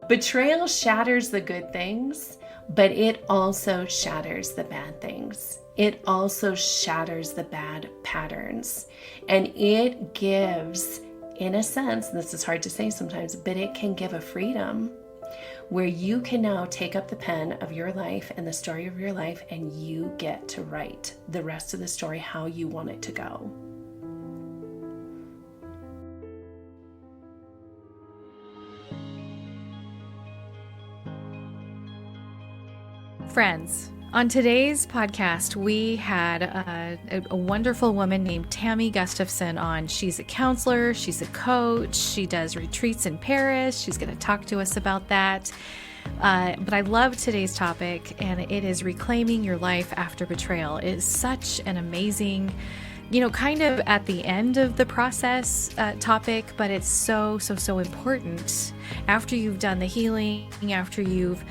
Betrayal shatters the good things, but it also shatters the bad things. It also shatters the bad patterns. And it gives, in a sense, this is hard to say sometimes, but it can give a freedom where you can now take up the pen of your life and the story of your life, and you get to write the rest of the story how you want it to go. Friends, on today's podcast, we had a wonderful woman named Tammy Gustafson on. She's a counselor, she's a coach, she does retreats in Paris. She's going to talk to us about that. But I love today's topic, and it is reclaiming your life after betrayal. It is such an amazing, kind of at the end of the process topic, but it's so important. After you've done the healing, after you've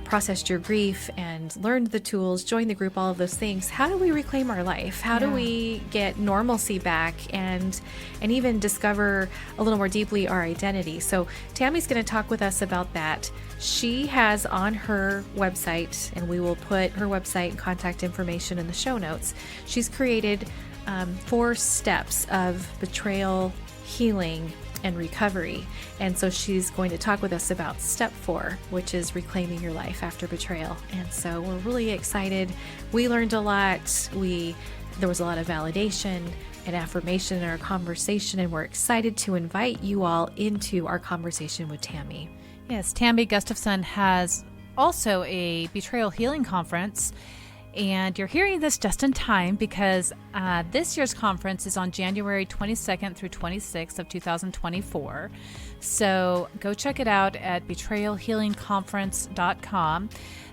processed your grief and learned the tools, joined the group, all of those things, how do we reclaim our life? How do we get normalcy back and even discover a little more deeply our identity? So Tammy's going to talk with us about that. She has on her website, and we will put her website and contact information in the show notes, she's created 4 steps of betrayal, healing, and recovery. And so she's going to talk with us about step 4, which is reclaiming your life after betrayal. And so we're really excited. We learned a lot. There was a lot of validation and affirmation in our conversation, and we're excited to invite you all into our conversation with Tammy. Yes, Tammy Gustafson has also a Betrayal Healing Conference. And you're hearing this just in time because this year's conference is on January 22nd through 26th of 2024. So go check it out at betrayalhealingconference.com.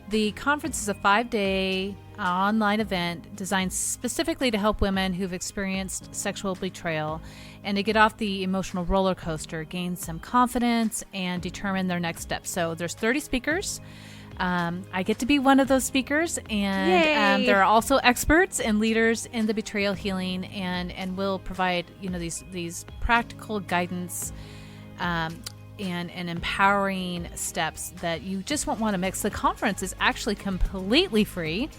The conference is a 5-day online event designed specifically to help women who've experienced sexual betrayal and to get off the emotional roller coaster, gain some confidence, and determine their next steps. So there's 30 speakers. I get to be one of those speakers, and there are also experts and leaders in the betrayal healing, and will provide these practical guidance and empowering steps that you just won't want to mix. The conference is actually completely free.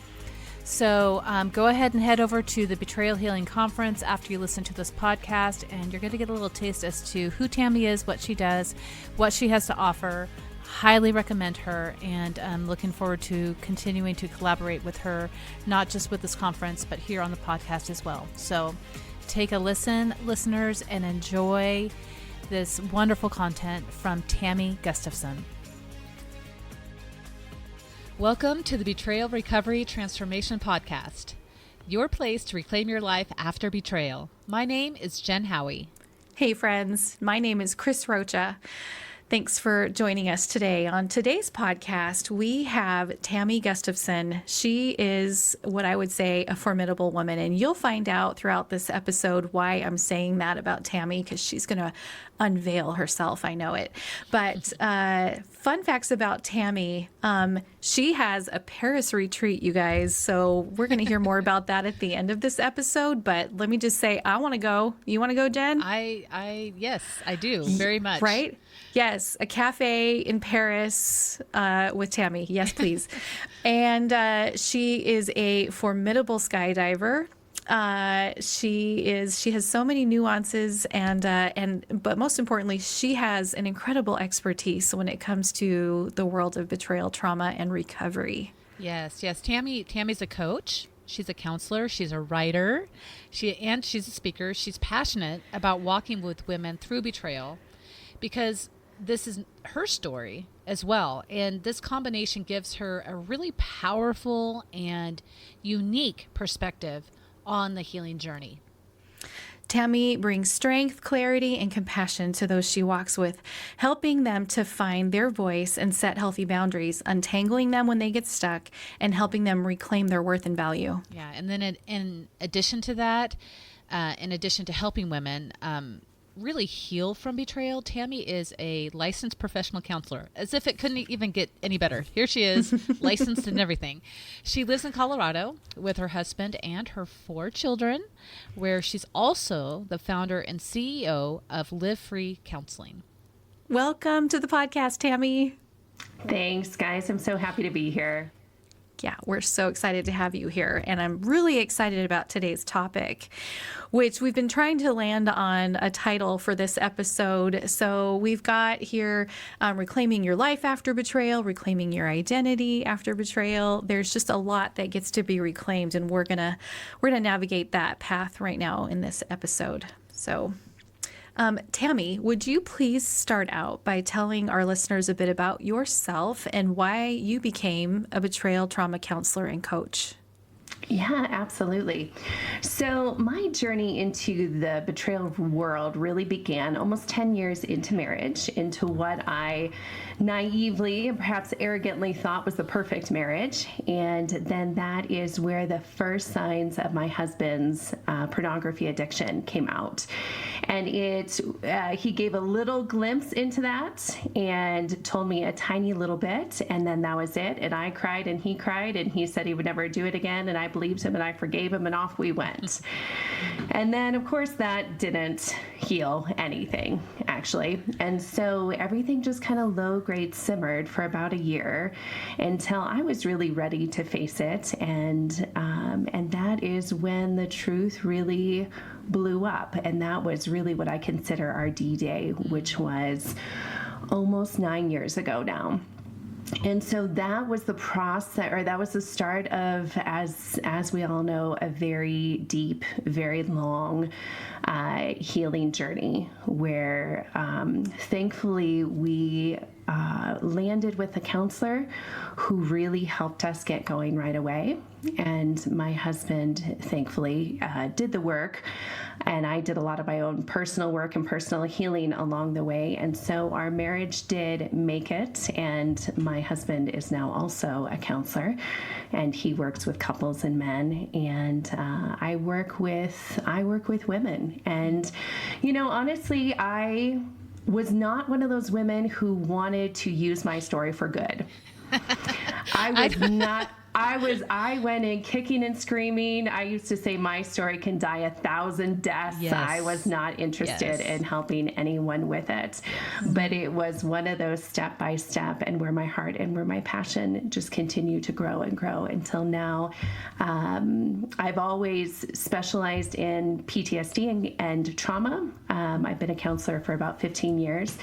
So go ahead and head over to the Betrayal Healing Conference after you listen to this podcast, and you're going to get a little taste as to who Tammy is, what she does, what she has to offer. Highly recommend her, and I'm looking forward to continuing to collaborate with her, not just with this conference, but here on the podcast as well. So take a listen, listeners, and enjoy this wonderful content from Tammy Gustafson. Welcome to the Betrayal Recovery Transformation Podcast, your place to reclaim your life after betrayal. My name is Jen Howie. Hey friends, my name is Chris Rocha. Thanks for joining us today. On today's podcast, we have Tammy Gustafson. She is what I would say a formidable woman, and you'll find out throughout this episode why I'm saying that about Tammy, because she's going to unveil herself. I know it. But fun facts about Tammy. She has a Paris retreat, you guys. So we're going to hear more about that at the end of this episode. But let me just say, I want to go. You want to go, Jen? Yes, I do very much. Right? Yes, a cafe in Paris with Tammy. Yes, please. And she is a formidable skydiver. She has so many nuances, but most importantly, she has an incredible expertise when it comes to the world of betrayal, trauma, and recovery. Yes. Tammy's a coach. She's a counselor. She's a writer. She's a speaker. She's passionate about walking with women through betrayal, because this is her story as well. And this combination gives her a really powerful and unique perspective on the healing journey. Tammy brings strength, clarity, and compassion to those she walks with, helping them to find their voice and set healthy boundaries, untangling them when they get stuck, and helping them reclaim their worth and value. Yeah, and then in addition to that, in addition to helping women really heal from betrayal, Tammy is a licensed professional counselor, as if it couldn't even get any better. Here she is, licensed and everything. She lives in Colorado with her husband and her 4 children, where she's also the founder and CEO of Live Free Counseling. Welcome to the podcast, Tammy. Thanks, guys. I'm so happy to be here. Yeah, we're so excited to have you here. And I'm really excited about today's topic, which we've been trying to land on a title for this episode. So we've got here reclaiming your life after betrayal, reclaiming your identity after betrayal. There's just a lot that gets to be reclaimed, and we're gonna navigate that path right now in this episode. So Tammy, would you please start out by telling our listeners a bit about yourself and why you became a betrayal trauma counselor and coach? Yeah, absolutely. So my journey into the betrayal world really began almost 10 years into marriage, into what I naively and perhaps arrogantly thought was the perfect marriage. And then that is where the first signs of my husband's pornography addiction came out. And he gave a little glimpse into that and told me a tiny little bit. And then that was it. And I cried and he said he would never do it again. And I believed him and I forgave him and off we went. And then, of course, that didn't heal anything, actually. And so everything just kind of low-grade simmered for about a year until I was really ready to face it. And that is when the truth really blew up. And that was really what I consider our D-Day, which was almost 9 years ago now. And so that was the process, or that was the start of, as we all know, a very deep, very long healing journey where thankfully we landed with a counselor who really helped us get going right away. And my husband, thankfully, did the work. And I did a lot of my own personal work and personal healing along the way. And so our marriage did make it. And my husband is now also a counselor. And he works with couples and men. And I work with women. And, honestly, I was not one of those women who wanted to use my story for good. I went in kicking and screaming. I used to say my story can die 1,000 deaths. Yes. I was not interested in helping anyone with it. But it was one of those step by step, and where my heart and where my passion just continued to grow and grow until now. I've always specialized in PTSD and trauma. I've been a counselor for about 15 years.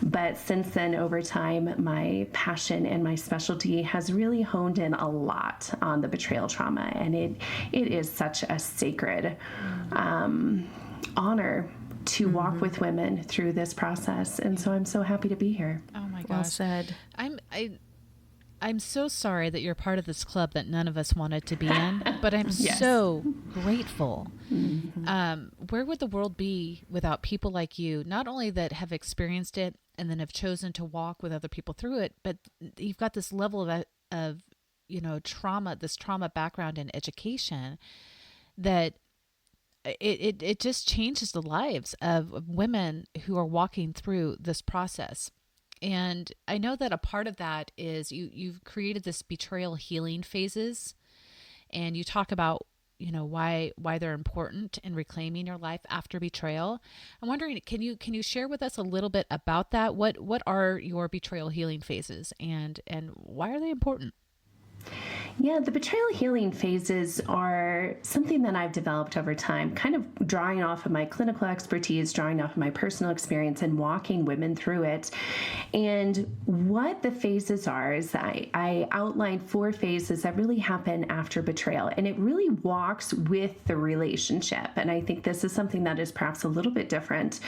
But since then, over time, my passion and my specialty has really honed in a lot on the betrayal trauma, and it is such a sacred honor to walk with women through this process, and so I'm so happy to be here. Oh my gosh. Well said. I'm so sorry that you're part of this club that none of us wanted to be in, but I'm so grateful. Where would the world be without people like you, not only that have experienced it and then have chosen to walk with other people through it, but you've got this level of trauma, this trauma background and education that it just changes the lives of women who are walking through this process. And I know that a part of that is you've created this betrayal healing phases, and you talk about, why they're important in reclaiming your life after betrayal. I'm wondering, can you share with us a little bit about that? What are your betrayal healing phases, and why are they important? Yeah, the betrayal healing phases are something that I've developed over time, kind of drawing off of my clinical expertise, drawing off of my personal experience, and walking women through it. And what the phases are is I outlined 4 phases that really happen after betrayal, and it really walks with the relationship. And I think this is something that is perhaps a little bit different,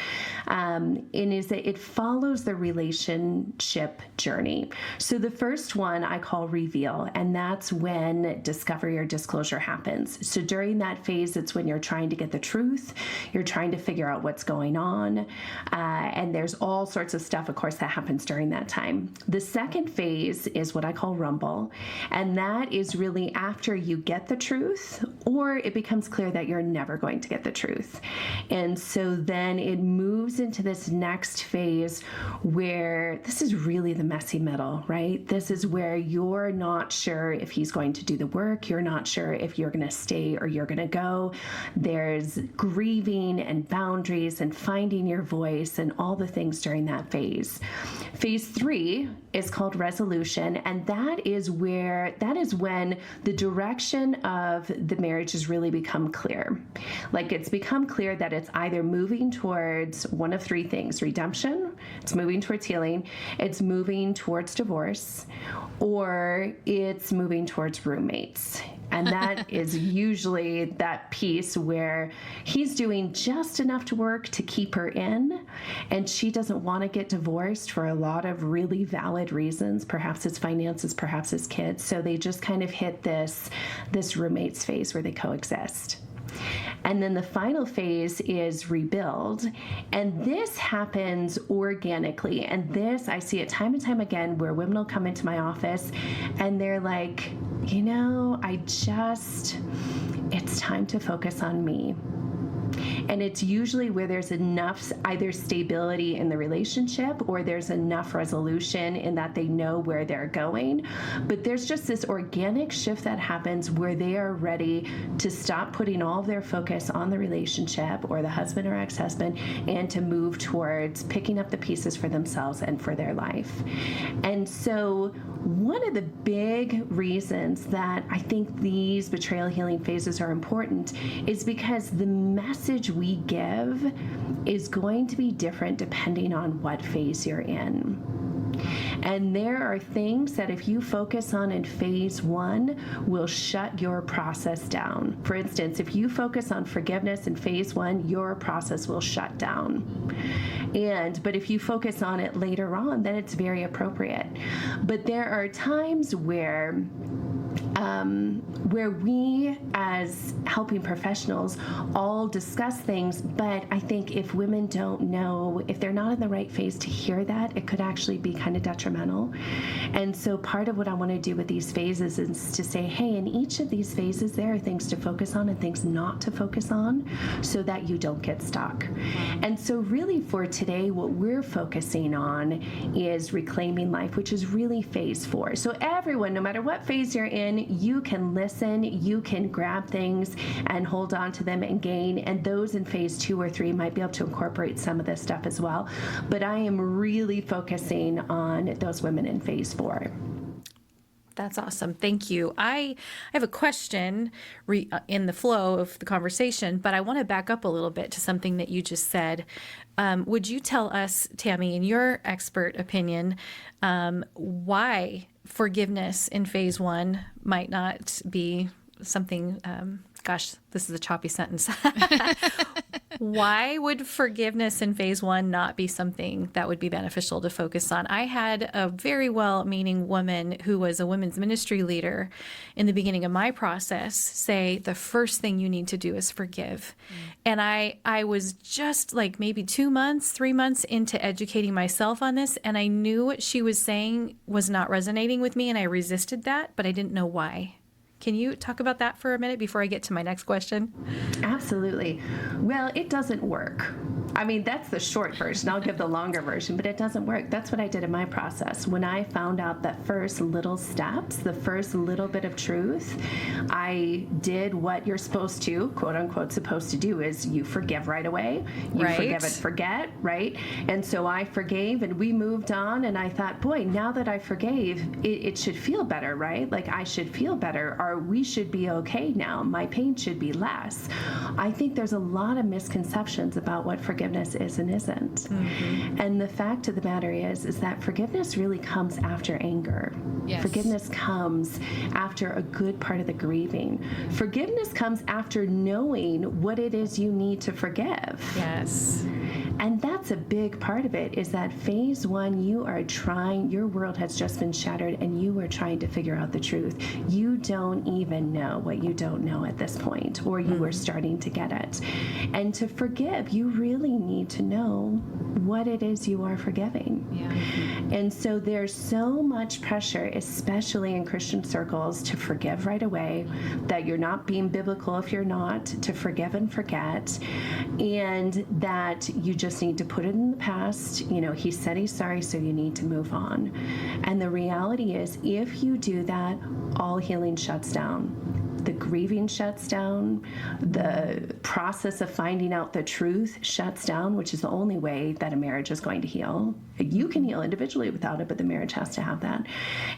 and is that it follows the relationship journey. So the first one I call reveal, and that's when discovery or disclosure happens. So during that phase, it's when you're trying to get the truth, you're trying to figure out what's going on, and there's all sorts of stuff, of course, that happens during that time. The second phase is what I call rumble, and that is really after you get the truth, or it becomes clear that you're never going to get the truth. And so then it moves into this next phase where this is really the messy middle, right? This is where you're not sure sure if he's going to do the work. You're not sure if you're going to stay or you're going to go. There's grieving and boundaries and finding your voice and all the things during that phase. Phase 3 is called resolution, and that is when the direction of the marriage has really become clear. Like, it's become clear that it's either moving towards one of 3 things: redemption, it's moving towards healing, it's moving towards divorce, or it's moving towards roommates. And that is usually that piece where he's doing just enough to work to keep her in, and she doesn't want to get divorced for a lot of really valid reasons. Perhaps it's finances, perhaps it's kids. So they just kind of hit this roommates phase where they coexist. And then the final phase is rebuild. And this happens organically. And this, I see it time and time again, where women will come into my office and they're like, it's time to focus on me. And it's usually where there's enough either stability in the relationship or there's enough resolution in that they know where they're going. But there's just this organic shift that happens where they are ready to stop putting all of their focus on the relationship or the husband or ex-husband and to move towards picking up the pieces for themselves and for their life. And so one of the big reasons that I think these betrayal healing phases are important is because the message we give is going to be different depending on what phase you're in. And there are things that if you focus on in phase 1 will shut your process down. For instance, if you focus on forgiveness in phase 1, your process will shut down. But if you focus on it later on, then it's very appropriate. But there are times where we as helping professionals all discuss things, but I think if women don't know, if they're not in the right phase to hear that, it could actually be kind of detrimental. And so part of what I want to do with these phases is to say, hey, in each of these phases, there are things to focus on and things not to focus on so that you don't get stuck. And so really for today, what we're focusing on is reclaiming life, which is really phase 4. So everyone, no matter what phase you're in, you can listen, you can grab things and hold on to them and gain. And those in phase 2 or 3 might be able to incorporate some of this stuff as well. But I am really focusing on those women in phase 4. That's awesome. Thank you. I have a question in the flow of the conversation, but I want to back up a little bit to something that you just said. Would you tell us, Tammy, in your expert opinion, why forgiveness in phase 1 might not be something, this is a choppy sentence. Why would forgiveness in phase 1 not be something that would be beneficial to focus on? I had a very well-meaning woman who was a women's ministry leader in the beginning of my process say, the first thing you need to do is forgive. And I was just like maybe 2 months, 3 months into educating myself on this, and I knew what she was saying was not resonating with me, and I resisted that, but I didn't know why. Can you talk about that for a minute before I get to my next question? Absolutely. Well, it doesn't work. I mean, that's the short version. I'll give the longer version, but it doesn't work. That's what I did in my process. When I found out that first little steps, the first little bit of truth, I did what you're supposed to, quote unquote, supposed to do is you forgive right away. You forgive and forget, right? And so I forgave and we moved on, and I thought, boy, now that I forgave, it should feel better, right? Like I should feel better, or we should be okay now. My pain should be less. I think there's a lot of misconceptions about what forgiveness is and isn't. Mm-hmm. And the fact of the matter is that forgiveness really comes after anger. Yes. Forgiveness comes after a good part of the grieving. Forgiveness comes after knowing what it is you need to forgive. Yes. And that's a big part of it, is that phase 1, you are trying, your world has just been shattered and you are trying to figure out the truth. You don't even know what you don't know at this point, or you are starting to get it. And to forgive, you really need to know what it is you are forgiving. Yeah. And so there's so much pressure, especially in Christian circles, to forgive right away, that you're not being biblical if you're not, to forgive and forget, and that you just need to put it in the past. You know, he said he's sorry, so you need to move on. And the reality is, if you do that, all healing shuts down. The grieving shuts down. The process of finding out the truth shuts down, which is the only way that a marriage is going to heal. You can heal individually without it, but the marriage has to have that.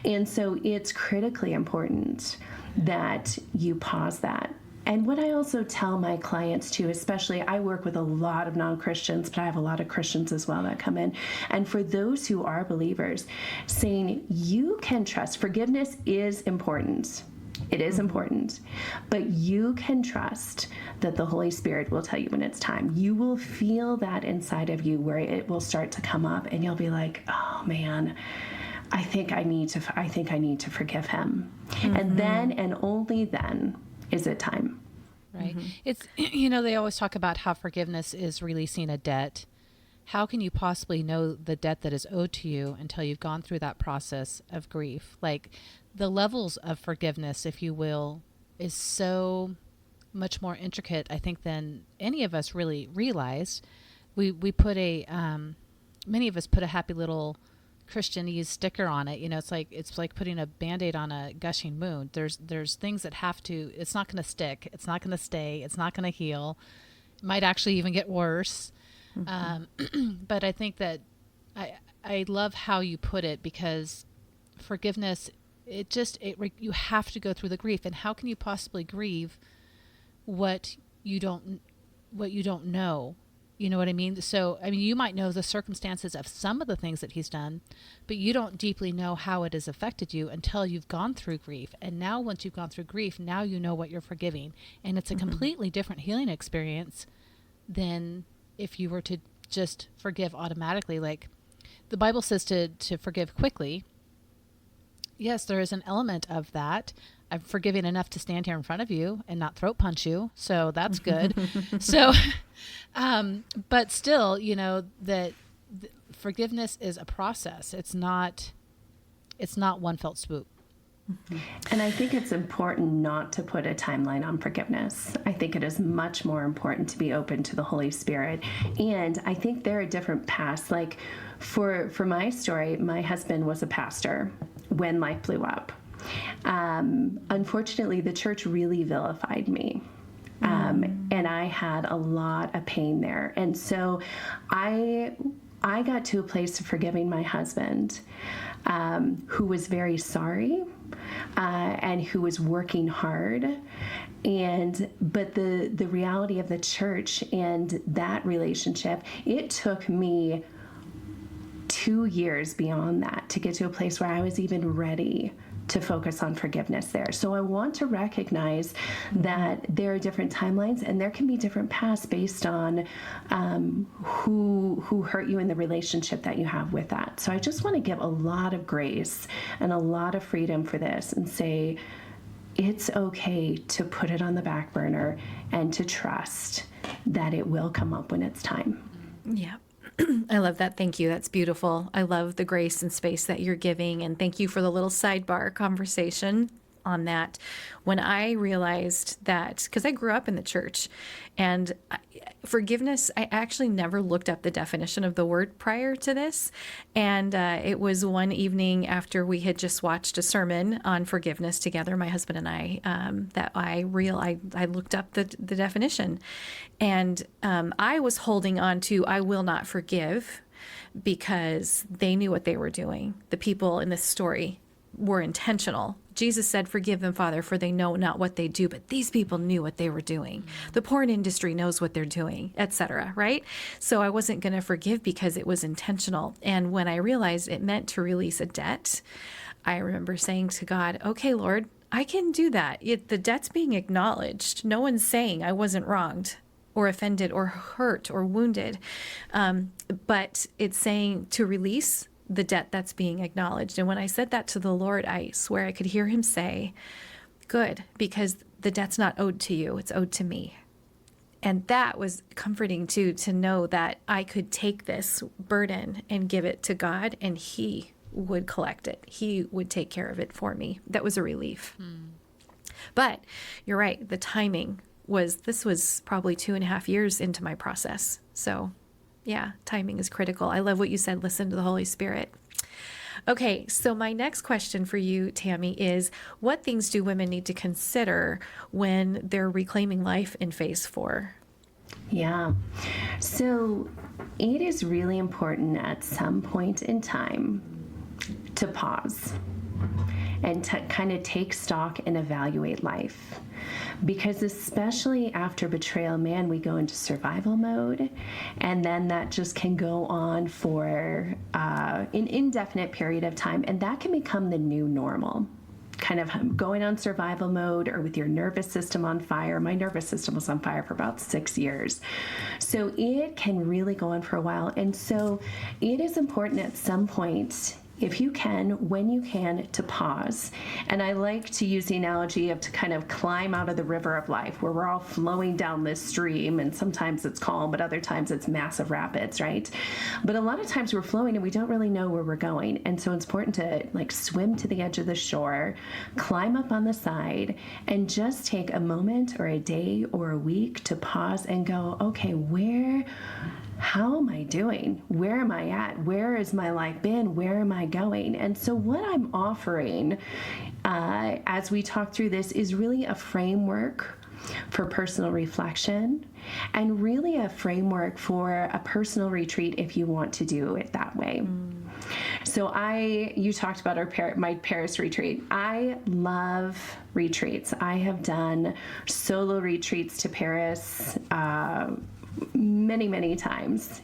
And so it's critically important that you pause that. And what I also tell my clients too, especially, I work with a lot of non-Christians, but I have a lot of Christians as well that come in. And for those who are believers, saying you can trust. Forgiveness is important. It is important, but you can trust that the Holy Spirit will tell you when it's time. You will feel that inside of you where it will start to come up, and you'll be like, oh man, I think I need to forgive him. And then, and only then, is it time. Right. It's, you know, they always talk about how forgiveness is releasing a debt. How can you possibly know the debt that is owed to you until you've gone through that process of grief? Like, the levels of forgiveness, if you will, is so much more intricate, I think, than any of us really realized. We put many of us put a happy little Christianese sticker on it. You know, it's like putting a Band-Aid on a gushing wound. There's things that have to, it's not going to stick. It's not going to stay. It's not going to heal. It might actually even get worse. But I think that I love how you put it, because forgiveness, you have to go through the grief. And how can you possibly grieve what you don't know? You know what I mean? So, I mean, you might know the circumstances of some of the things that he's done, but you don't deeply know how it has affected you until you've gone through grief. And now once you've gone through grief, now you know what you're forgiving. And it's a completely different healing experience than if you were to just forgive automatically. Like the Bible says to forgive quickly. Yes, there is an element of that. I'm forgiving enough to stand here in front of you and not throat punch you. So that's good. So, but still, you know, that forgiveness is a process. It's not one fell swoop. And I think it's important not to put a timeline on forgiveness. I think it is much more important to be open to the Holy Spirit. And I think there are different paths. Like for my story, my husband was a pastor when life blew up. Unfortunately, the church really vilified me. And I had a lot of pain there. And so I got to a place of forgiving my husband, who was very sorry, and who was working hard. But the reality of the church and that relationship, it took me 2 years beyond that to get to a place where I was even ready to focus on forgiveness there. So I want to recognize that there are different timelines, and there can be different paths based on who hurt you in the relationship that you have with that. So I just want to give a lot of grace and a lot of freedom for this and say, it's okay to put it on the back burner and to trust that it will come up when it's time. Yeah. I love that. Thank you. That's beautiful. I love the grace and space that you're giving. And thank you for the little sidebar conversation on that. When I realized that, because I grew up in the church, and forgiveness, I actually never looked up the definition of the word prior to this. And it was one evening after we had just watched a sermon on forgiveness together, my husband and I, that I looked up the definition. And I was holding on to, I will not forgive, because they knew what they were doing. The people in this story were intentional. Jesus said, forgive them, Father, for they know not what they do. But these people knew what they were doing. The porn industry knows what they're doing, etc. Right? So I wasn't going to forgive because it was intentional. And when I realized it meant to release a debt, I remember saying to God, okay, Lord, I can do that. The debt's being acknowledged. No one's saying I wasn't wronged or offended or hurt or wounded. But it's saying to release the debt that's being acknowledged. And when I said that to the Lord, I swear I could hear him say, good, because the debt's not owed to you, it's owed to me. And that was comforting too, to know that I could take this burden and give it to God, and He would collect it. He would take care of it for me. That was a relief. But you're right. The timing this was probably 2.5 years into my process. So yeah, timing is critical. I love what you said. Listen to the Holy Spirit. Okay, so my next question for you, Tammy, is what things do women need to consider when they're reclaiming life in phase 4? Yeah. So it is really important at some point in time to pause and to kind of take stock and evaluate life. Because especially after betrayal, man, we go into survival mode, and then that just can go on for an indefinite period of time, and that can become the new normal. Kind of going on survival mode, or with your nervous system on fire. My nervous system was on fire for about 6 years. So it can really go on for a while. And so it is important at some point, if you can, when you can, to pause. And I like to use the analogy of to kind of climb out of the river of life, where we're all flowing down this stream, and sometimes it's calm, but other times it's massive rapids, right? But a lot of times we're flowing and we don't really know where we're going. And so it's important to like swim to the edge of the shore, climb up on the side, and just take a moment or a day or a week to pause and go, okay, how am I doing? Where am I at? Where has my life been? Where am I going? And so what I'm offering as we talk through this is really a framework for personal reflection, and really a framework for a personal retreat if you want to do it that way. So you talked about my Paris retreat. I love retreats. I have done solo retreats to Paris many, many times,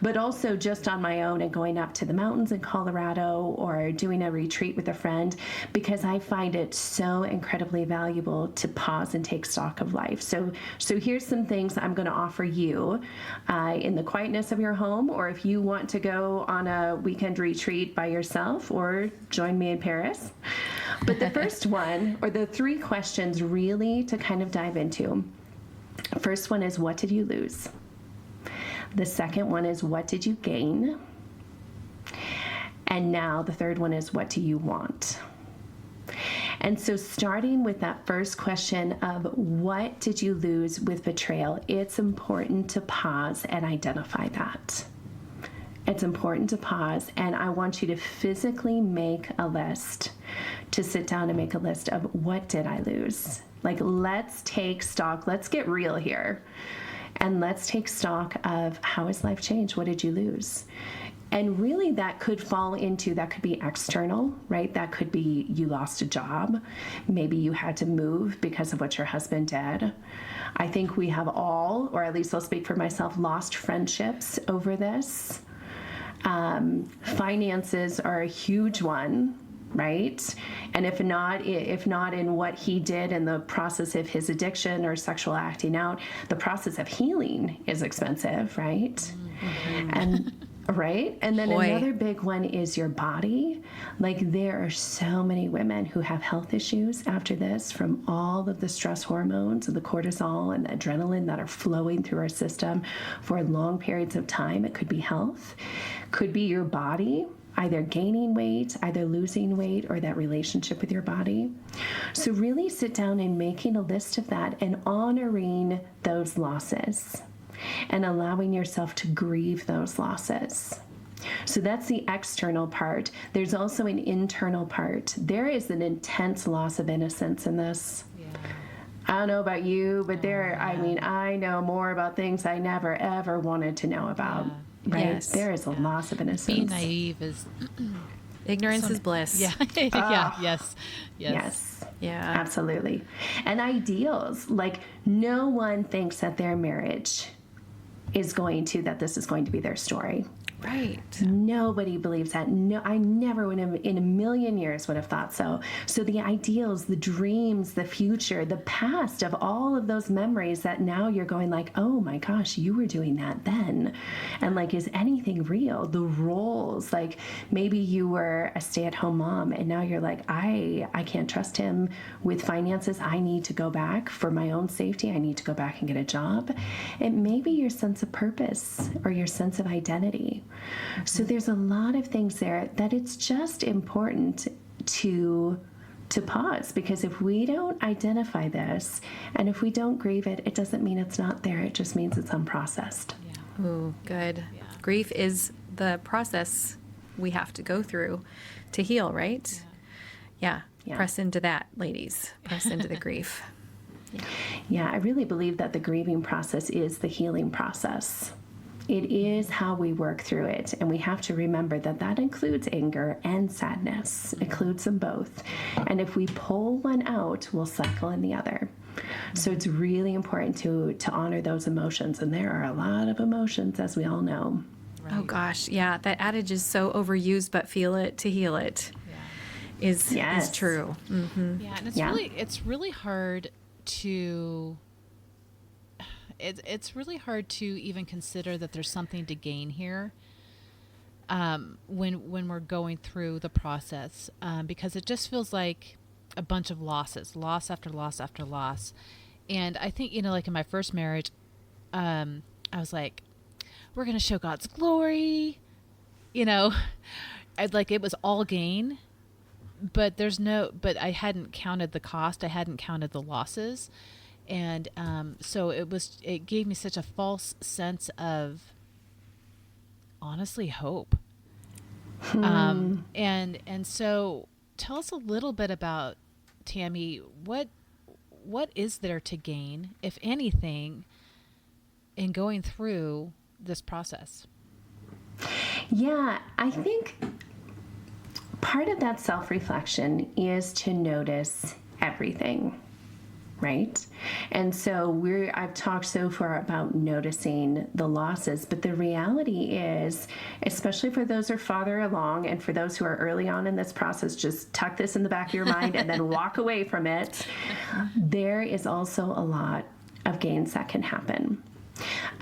but also just on my own and going up to the mountains in Colorado or doing a retreat with a friend, because I find it so incredibly valuable to pause and take stock of life. So here's some things I'm going to offer you in the quietness of your home, or if you want to go on a weekend retreat by yourself or join me in Paris. But the first one, or the 3 questions really to kind of dive into. First one is, what did you lose? The second one is, what did you gain? And now the third one is, what do you want? And so starting with that first question of what did you lose with betrayal, it's important to pause and identify that. It's important to pause, and I want you to physically make a list, to sit down and make a list of what did I lose? Like, let's take stock. Let's get real here. And let's take stock of, how has life changed? What did you lose? And really that could be external, right? That could be you lost a job. Maybe you had to move because of what your husband did. I think we have all, or at least I'll speak for myself, lost friendships over this. Finances are a huge one. Right? And if not in what he did in the process of his addiction or sexual acting out, the process of healing is expensive, right? Mm-hmm. And then another big one is your body. Like, there are so many women who have health issues after this, from all of the stress hormones and the cortisol and the adrenaline that are flowing through our system for long periods of time. It could be health, could be your body, either gaining weight, either losing weight, or that relationship with your body. So really sit down and making a list of that and honoring those losses and allowing yourself to grieve those losses. So that's the external part. There's also an internal part. There is an intense loss of innocence in this. Yeah. I don't know about you, but I know more about things I never, ever wanted to know about. Yeah. Right? Yes. There is a loss of innocence. Being naive is... Ignorance is bliss. Yeah. Yes. Yeah. Absolutely. And ideals. Like, no one thinks that their marriage that this is going to be their story. Right. Nobody believes that. No, I never in a million years would have thought so. So the ideals, the dreams, the future, the past of all of those memories that now you're going like, oh my gosh, you were doing that then. And like, is anything real? The roles, like maybe you were a stay-at-home mom and now you're like, I can't trust him with finances. I need to go back for my own safety. I need to go back and get a job. It may be your sense of purpose or your sense of identity. So there's a lot of things there that it's just important to pause, because if we don't identify this and if we don't grieve it, it doesn't mean it's not there. It just means it's unprocessed. Yeah. Ooh, good. Yeah. Grief is the process we have to go through to heal, right? Yeah. Press into that, ladies. Press into the grief. Yeah, I really believe that the grieving process is the healing process. It is how we work through it. And we have to remember that that includes anger and sadness. It includes them both. And if we pull one out, we'll cycle in the other. So it's really important to honor those emotions. And there are a lot of emotions, as we all know. Right. Oh, gosh. Yeah, that adage is so overused, but feel it to heal it is true. Mm-hmm. Yeah, and it's really hard to... It's really hard to even consider that there's something to gain here when we're going through the process, because it just feels like a bunch of losses, loss after loss after loss. And I think, like in my first marriage, I was like, we're going to show God's glory, it was all gain, but I hadn't counted the cost. I hadn't counted the losses. And so it gave me such a false sense of, honestly, hope. And so tell us a little bit about, Tammy, what is there to gain, if anything, in going through this process? Yeah, I think part of that self-reflection is to notice everything. Right? And so I've talked so far about noticing the losses, but the reality is, especially for those who are farther along and for those who are early on in this process, just tuck this in the back of your mind and then walk away from it. There is also a lot of gains that can happen.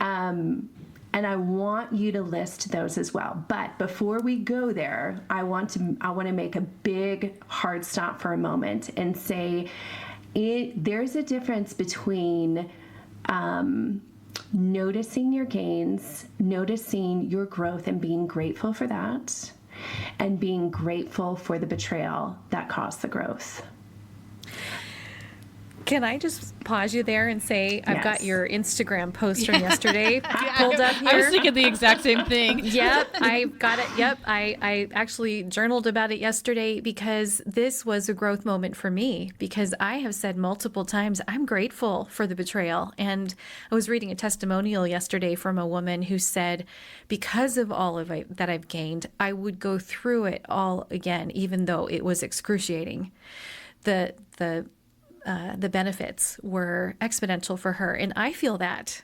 And I want you to list those as well. But before we go there, I want to make a big hard stop for a moment and say, there's a difference between noticing your gains, noticing your growth and being grateful for that, and being grateful for the betrayal that caused the growth. Can I just pause you there and say, I've got your Instagram post from yesterday pulled up here. I was thinking the exact same thing. Yep, I got it. Yep, I actually journaled about it yesterday because this was a growth moment for me, because I have said multiple times, I'm grateful for the betrayal. And I was reading a testimonial yesterday from a woman who said, because of all of it that I've gained, I would go through it all again, even though it was excruciating. The benefits were exponential for her. And I feel that.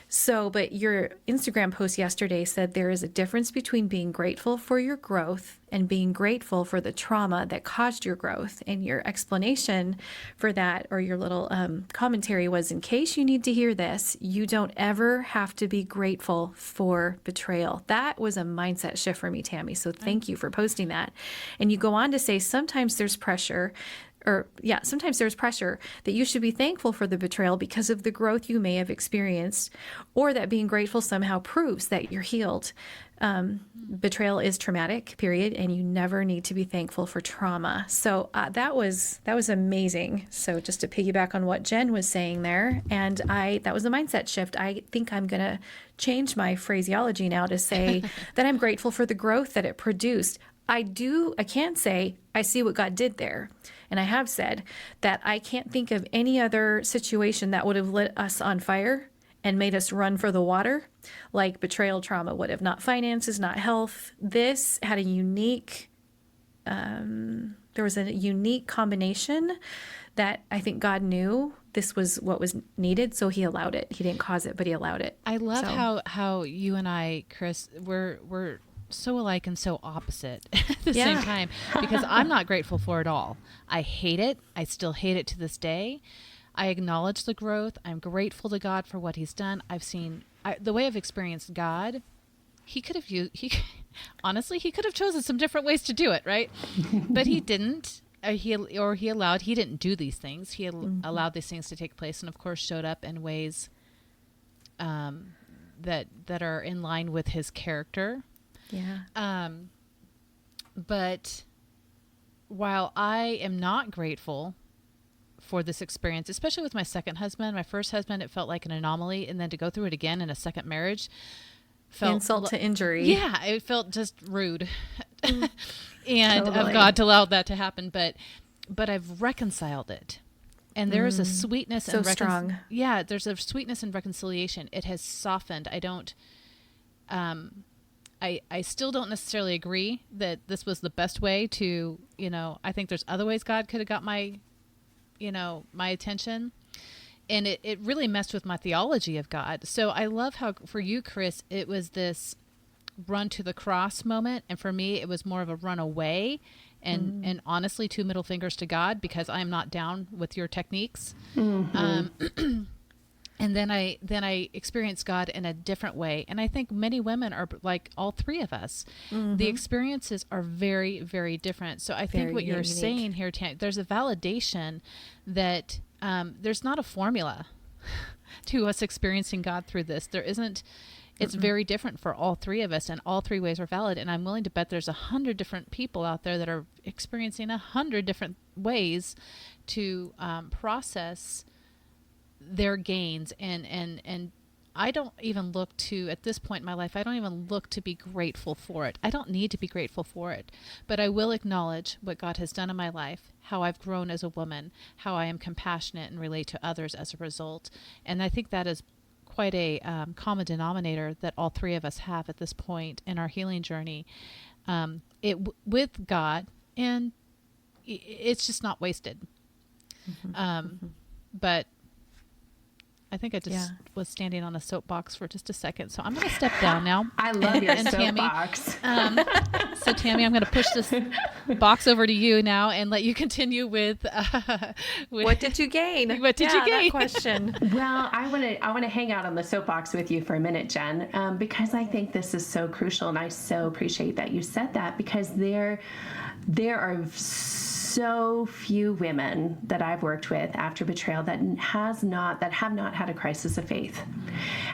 So, but your Instagram post yesterday said there is a difference between being grateful for your growth and being grateful for the trauma that caused your growth. And your explanation for that, or your little commentary, was, in case you need to hear this, you don't ever have to be grateful for betrayal. That was a mindset shift for me, Tammy. So thank you for posting that. And you go on to say, sometimes there's pressure that you should be thankful for the betrayal because of the growth you may have experienced, or that being grateful somehow proves that you're healed. Betrayal is traumatic, period, and you never need to be thankful for trauma. So that was amazing. So just to piggyback on what Jen was saying there, and that was a mindset shift. I think I'm going to change my phraseology now to say that I'm grateful for the growth that it produced. I can't say I see what God did there. And I have said that I can't think of any other situation that would have lit us on fire and made us run for the water like betrayal trauma would have. Not finances, not health. This had a unique, there was a unique combination that I think God knew this was what was needed, so he allowed it. He didn't cause it, but he allowed it. I love how you and I, Chris, we're so alike and so opposite at the same time, because I'm not grateful for it all. I hate it. I still hate it to this day. I acknowledge the growth. I'm grateful to God for what he's done. I've seen the way I've experienced God he could have used, honestly, he could have chosen some different ways to do it, right? But he didn't. He didn't do these things. He allowed these things to take place, and of course showed up in ways that are in line with his character. Yeah. But while I am not grateful for this experience, especially with my second husband, my first husband, it felt like an anomaly, and then to go through it again in a second marriage felt insult to injury. Yeah, it felt just rude. And Totally. of God to allow that to happen, but I've reconciled it, and there is a sweetness so and strong. Yeah, there's a sweetness and reconciliation. It has softened. I don't. I still don't necessarily agree that this was the best way to. I think there's other ways God could have got my attention, and it really messed with my theology of God. So I love how for you, Chris, it was this run to the cross moment, and for me it was more of a run away, and honestly 2 middle fingers to God, because I am not down with your techniques. And then I experienced God in a different way, and I think many women are like all three of us. The experiences are very, very different. So I think Very what you're unique. saying here, there's a validation that there's not a formula to us experiencing God through this. There isn't. It's very different for all three of us, and all three ways are valid. And I'm willing to bet there's 100 different people out there that are experiencing 100 different ways to process their gains. And I don't even look to, at this point in my life, I don't even look to be grateful for it. I don't need to be grateful for it, but I will acknowledge what God has done in my life, how I've grown as a woman, how I am compassionate and relate to others as a result. And I think that is quite a common denominator that all three of us have at this point in our healing journey, with God, and it's just not wasted. But I think I just was standing on a soapbox for just a second, so I'm going to step down now. I love your And soapbox. So Tammy, I'm going to push this box over to you now and let you continue with What did you gain? What did you gain? That question. Well, I want to hang out on the soapbox with you for a minute, Jen, because I think this is so crucial, and I so appreciate that you said that, because there are so few women that I've worked with after betrayal that have not had a crisis of faith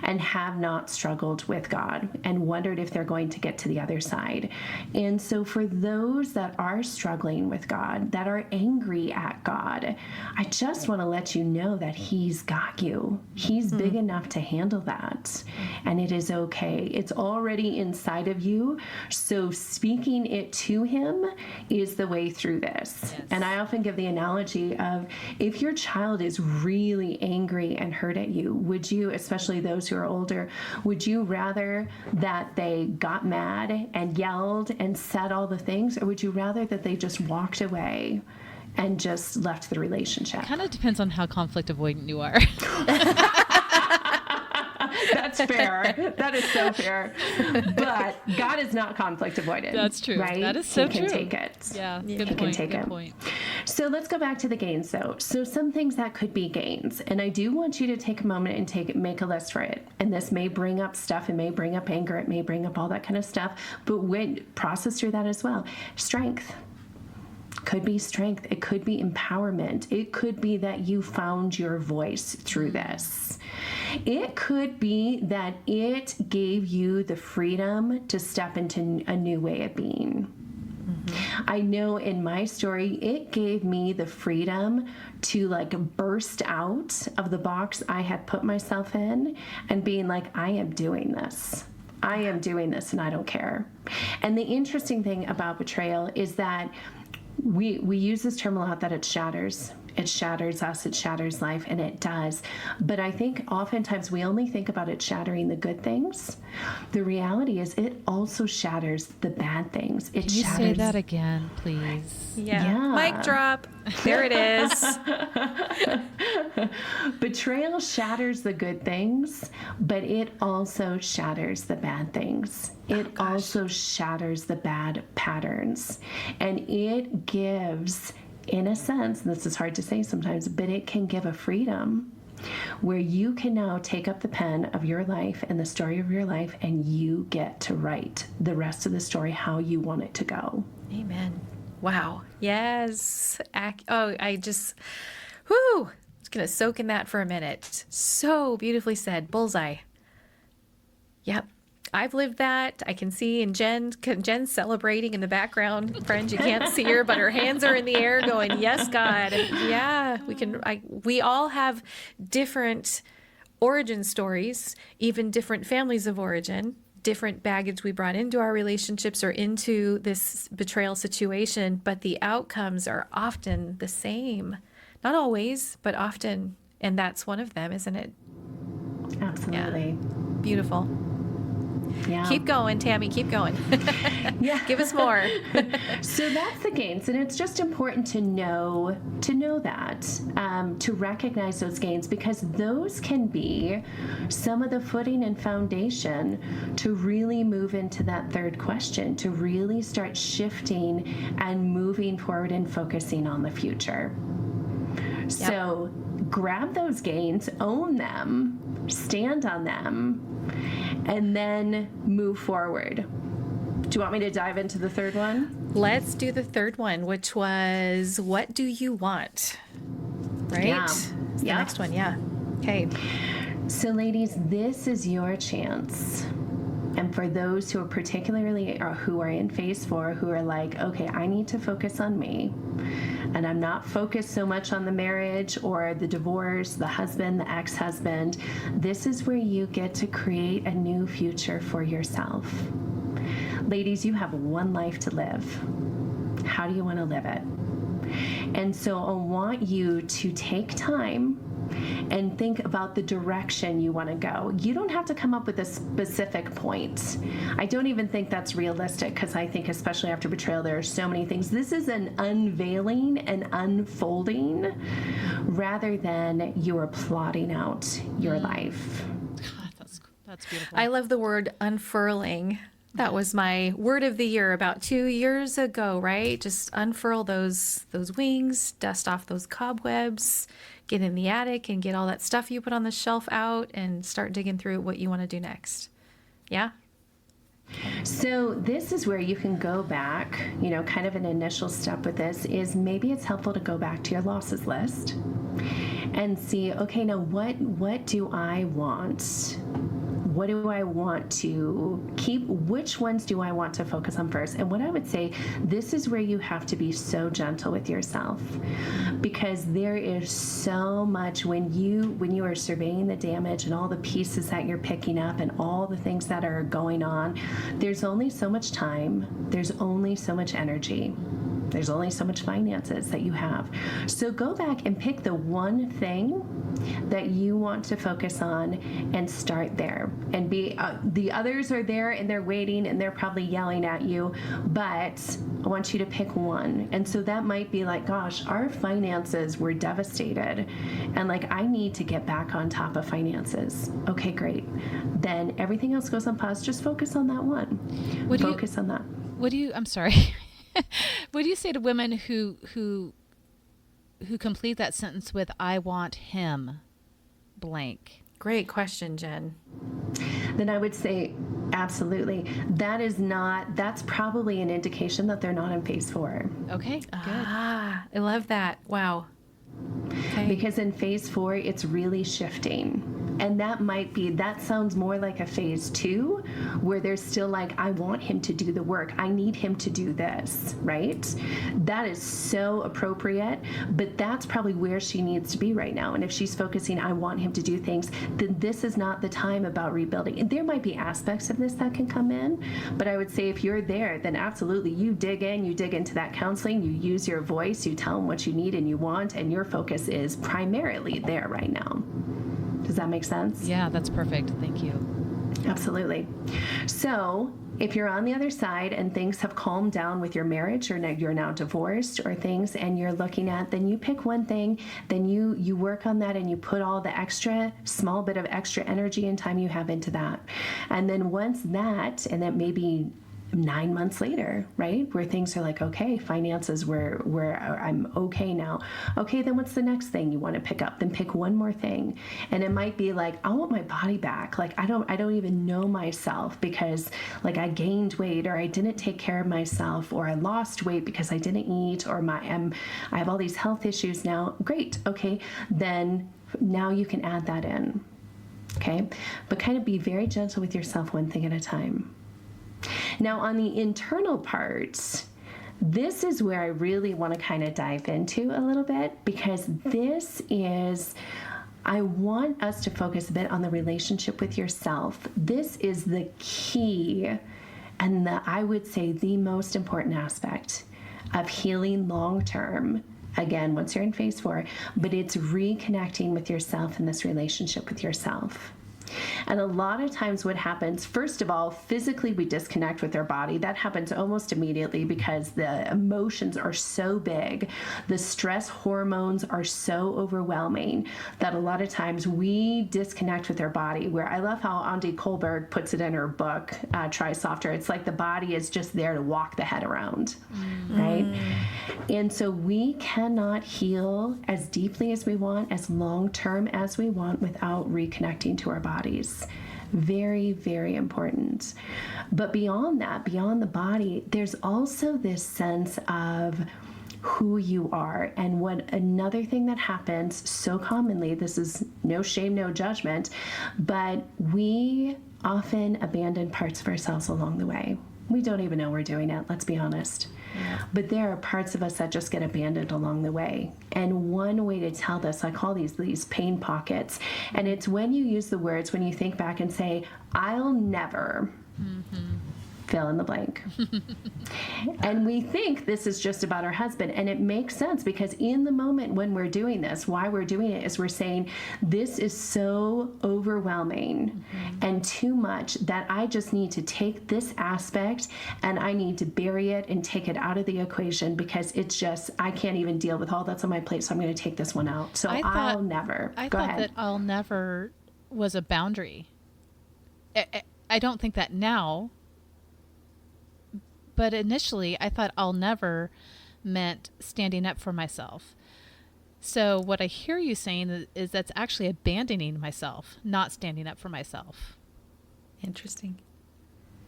and have not struggled with God and wondered if they're going to get to the other side. And so for those that are struggling with God, that are angry at God, I just want to let you know that He's got you. He's big enough to handle that, and it is okay. It's already inside of you. So speaking it to Him is the way through this. Yes. And I often give the analogy of, if your child is really angry and hurt at you, would you, especially those who are older, would you rather that they got mad and yelled and said all the things, or would you rather that they just walked away and just left the relationship? Kind of depends on how conflict avoidant you are. That's fair. That is so fair. But God is not conflict avoidant. That's true. Right? That is so true. true. He can take it. Yeah. He Good can point. take Good it. point. So let's go back to the gains, though. So some things that could be gains, and I do want you to take a moment and make a list for it. And this may bring up stuff. It may bring up anger. It may bring up all that kind of stuff. But process through that as well. Strength. Could be strength. It could be empowerment. It could be that you found your voice through this. It could be that it gave you the freedom to step into a new way of being. I know in my story, it gave me the freedom to burst out of the box I had put myself in and being like, I am doing this. I am doing this, and I don't care. And the interesting thing about betrayal is that we use this term a lot, that it shatters. It shatters us, it shatters life, and it does. But I think oftentimes we only think about it shattering the good things. The reality is it also shatters the bad things. Can you say that again, please? Yeah. Mic drop. There it is. Betrayal shatters the good things, but it also shatters the bad things. It also shatters the bad patterns. And it gives, in a sense, and this is hard to say sometimes, but it can give a freedom where you can now take up the pen of your life and the story of your life, and you get to write the rest of the story how you want it to go. Amen. Wow. Yes. I just, whoo, just going to soak in that for a minute. So beautifully said. Bullseye. Yep. I've lived that. I can see, and Jen's celebrating in the background. Friends, you can't see her, but her hands are in the air going, yes, God. Yeah, we all have different origin stories, even different families of origin, different baggage we brought into our relationships or into this betrayal situation, but the outcomes are often the same. Not always, but often. And that's one of them, isn't it? Absolutely. Yeah. Beautiful. Yeah. Keep going, Tammy, keep going. Yeah. Give us more. So that's the gains, and it's just important to know that, to recognize those gains, because those can be some of the footing and foundation to really move into that third question, to really start shifting and moving forward and focusing on the future. Yep. So grab those gains, own them, stand on them, and then move forward. Do you want me to dive into the third one? Let's do the third one, which was, what do you want? Right? Yeah. The next one, yeah. Okay. So ladies, this is your chance. And for those who are particularly, or who are in phase 4, who are like, okay, I need to focus on me, and I'm not focused so much on the marriage or the divorce, the husband, the ex-husband, this is where you get to create a new future for yourself. Ladies, you have one life to live. How do you want to live it? And so I want you to take time and think about the direction you want to go. You don't have to come up with a specific point. I don't even think that's realistic, because I think, especially after betrayal, there are so many things. This is an unveiling and unfolding rather than you are plotting out your life. God, that's beautiful. I love the word unfurling. That was my word of the year about 2 years ago, right? Just unfurl those wings, dust off those cobwebs, get in the attic and get all that stuff you put on the shelf out and start digging through what you want to do next. Yeah? So this is where you can go back, kind of an initial step with this is maybe it's helpful to go back to your losses list and see, okay, now what do I want? What do I want to keep? Which ones do I want to focus on first? And what I would say, this is where you have to be so gentle with yourself, because there is so much when you are surveying the damage and all the pieces that you're picking up and all the things that are going on, there's only so much time, there's only so much energy. There's only so much finances that you have. So go back and pick the one thing that you want to focus on and start there. And the others are there and they're waiting and they're probably yelling at you, but I want you to pick one. And so that might be like, gosh, our finances were devastated, and like, I need to get back on top of finances. Okay, great. Then everything else goes on pause. Just focus on that one. Focus on that. I'm sorry. What do you say to women who complete that sentence with, I want him blank? Great question, Jen. Then I would say, absolutely. That's probably an indication that they're not in phase 4. Okay, good. I love that. Wow. Okay. Because in phase 4, it's really shifting. And that sounds more like a phase 2, where there's still like, I want him to do the work. I need him to do this, right? That is so appropriate, but that's probably where she needs to be right now. And if she's focusing, I want him to do things, then this is not the time about rebuilding. And there might be aspects of this that can come in, but I would say if you're there, then absolutely, you dig into that counseling, you use your voice, you tell them what you need and you want, and your focus is primarily there right now. Does that make sense? Yeah, that's perfect. Thank you. Absolutely. So if you're on the other side and things have calmed down with your marriage, or you're now divorced or things, and you're looking at, then you pick one thing, then you work on that and you put all the small bit of extra energy and time you have into that. And then once that, and that maybe 9 months later, right? Where things are like, okay, finances where I'm okay now. Okay, then what's the next thing you want to pick up? Then pick one more thing. And it might be like, I want my body back. Like, I don't even know myself because like I gained weight, or I didn't take care of myself, or I lost weight because I didn't eat, or I have all these health issues now. Great. Okay. Then now you can add that in. Okay. But kind of be very gentle with yourself, one thing at a time. Now, on the internal parts, this is where I really want to kind of dive into a little bit, because I want us to focus a bit on the relationship with yourself. This is the key, and I would say the most important aspect of healing long term. Again, once you're in phase 4, but it's reconnecting with yourself in this relationship with yourself. And a lot of times what happens, first of all, physically we disconnect with our body. That happens almost immediately because the emotions are so big. The stress hormones are so overwhelming that a lot of times we disconnect with our body, where I love how Andi Kohlberg puts it in her book, Try Softer. It's like the body is just there to walk the head around, right? And so we cannot heal as deeply as we want, as long-term as we want, without reconnecting to our bodies. Very, very important. But beyond that, beyond the body, there's also this sense of who you are. And what another thing that happens so commonly, this is no shame, no judgment, but we often abandon parts of ourselves along the way. We don't even know we're doing it, let's be honest. Yeah. But there are parts of us that just get abandoned along the way. And one way to tell this, I call these pain pockets. And it's when you use the words, when you think back and say, I'll never fill in the blank. And we think this is just about our husband. And it makes sense, because in the moment when we're doing this, why we're doing it is we're saying, this is so overwhelming and too much that I just need to take this aspect and I need to bury it and take it out of the equation, because it's just, I can't even deal with all that's on my plate. So I'm going to take this one out. So I'll never. I Go thought ahead. that I'll never was a boundary. I don't think that now. But initially, I thought I'll never meant standing up for myself. So what I hear you saying is that's actually abandoning myself, not standing up for myself. Interesting.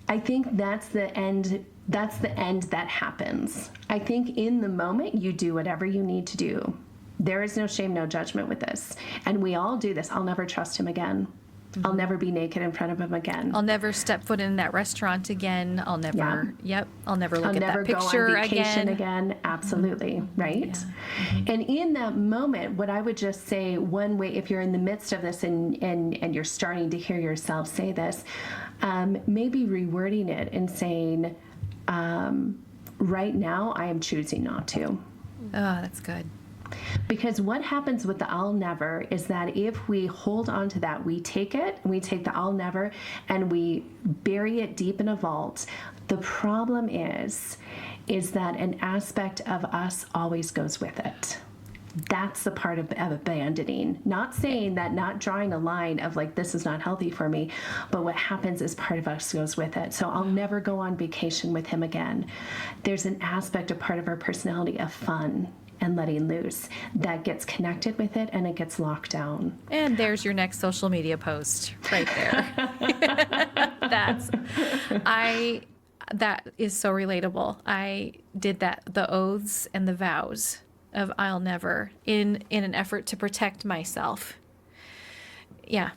I think that's the end. That's the end that happens. I think in the moment, you do whatever you need to do. There is no shame, no judgment with this. And we all do this. I'll never trust him again. I'll never be naked in front of him again. I'll never step foot in that restaurant again. I'll never, I'll never look at that picture go on vacation again. Absolutely, right? Yeah. And in that moment, what I would just say, one way, if you're in the midst of this and you're starting to hear yourself say this, maybe rewording it and saying, right now I am choosing not to. Oh, that's good. Because what happens with the I'll never is that if we hold on to that, we take the I'll never and we bury it deep in a vault. The problem is that an aspect of us always goes with it. That's the part of abandoning. Not saying that, not drawing a line of like, this is not healthy for me, but what happens is part of us goes with it. So I'll never go on vacation with him again. There's an aspect, a part of our personality of fun and letting loose that gets connected with it, and it gets locked down. And there's your next social media post right there. That is so relatable. I did that, the oaths and the vows of I'll never, in an effort to protect myself. Yeah.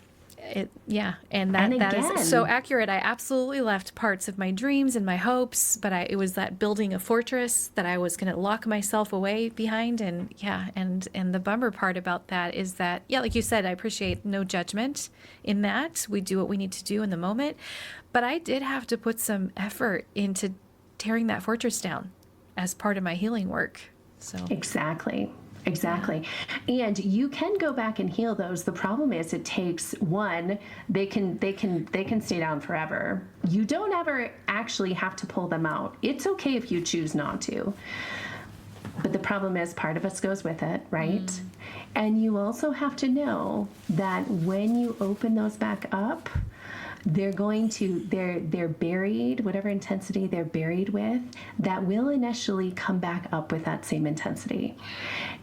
And that is so accurate. I absolutely left parts of my dreams and my hopes, but it was that building a fortress that I was going to lock myself away behind. And the bummer part about that is that, like you said, I appreciate no judgment in that. We do what we need to do in the moment, but I did have to put some effort into tearing that fortress down as part of my healing work. So Exactly. And you can go back and heal those. The problem is it takes they can stay down forever. You don't ever actually have to pull them out. It's okay if you choose not to. But the problem is part of us goes with it, right? And you also have to know that when you open those back up, they're buried, whatever intensity they're buried with, that will initially come back up with that same intensity.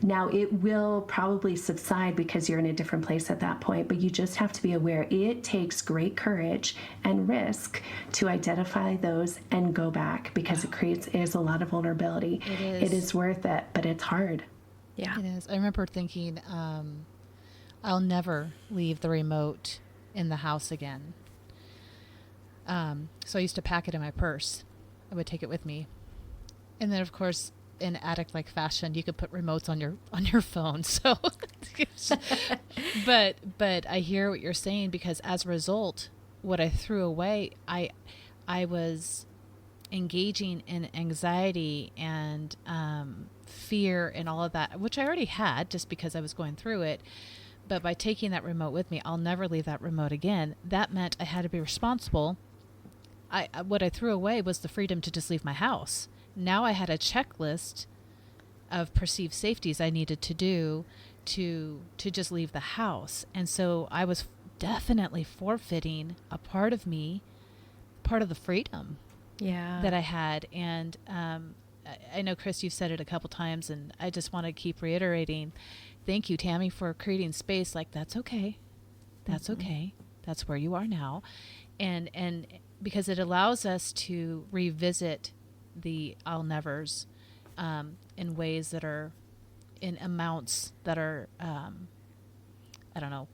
Now, it will probably subside because you're in a different place at that point, but you just have to be aware it takes great courage and risk to identify those and go back, because it is a lot of vulnerability. It is worth it, but it's hard. Yeah. It is. I remember thinking, I'll never leave the remote in the house again. So I used to pack it in my purse. I would take it with me. And then, of course, in addict-like fashion, you could put remotes on your phone. So, but I hear what you're saying, because as a result, what I threw away, I was engaging in anxiety and fear and all of that, which I already had just because I was going through it. But by taking that remote with me, I'll never leave that remote again. That meant I had to be responsible. What I threw away was the freedom to just leave my house. Now I had a checklist of perceived safeties I needed to do to just leave the house. And so I was definitely forfeiting a part of me, part of the freedom that I had. And I know, Chris, you've said it a couple times, and I just want to keep reiterating. Thank you, Tammy, for creating space. Like, that's okay. That's okay. That's where you are now. And because it allows us to revisit the I'll nevers in ways that are, in amounts that are, I don't know,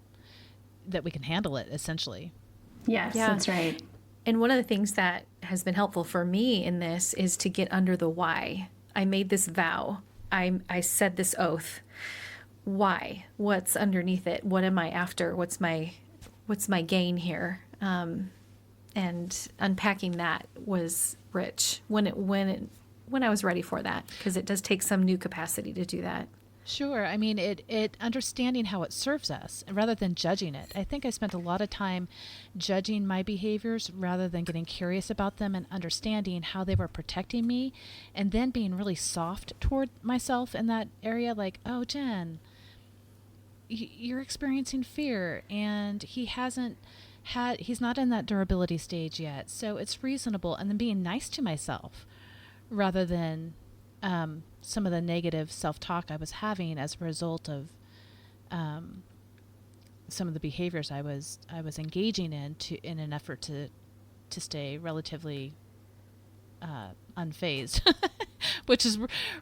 that we can handle it, essentially. Yes, that's right. And one of the things that has been helpful for me in this is to get under the why. I made this vow. I said this oath. Why? What's underneath it? What am I after? What's my gain here? And unpacking that was rich when I was ready for that, because it does take some new capacity to do that. Sure. I mean, it understanding how it serves us rather than judging it. I think I spent a lot of time judging my behaviors rather than getting curious about them and understanding how they were protecting me, and then being really soft toward myself in that area. Like, oh, Jen, you're experiencing fear, and he's not in that durability stage yet, so it's reasonable. And then being nice to myself rather than some of the negative self-talk I was having as a result of some of the behaviors I was engaging in an effort to stay relatively unfazed, which is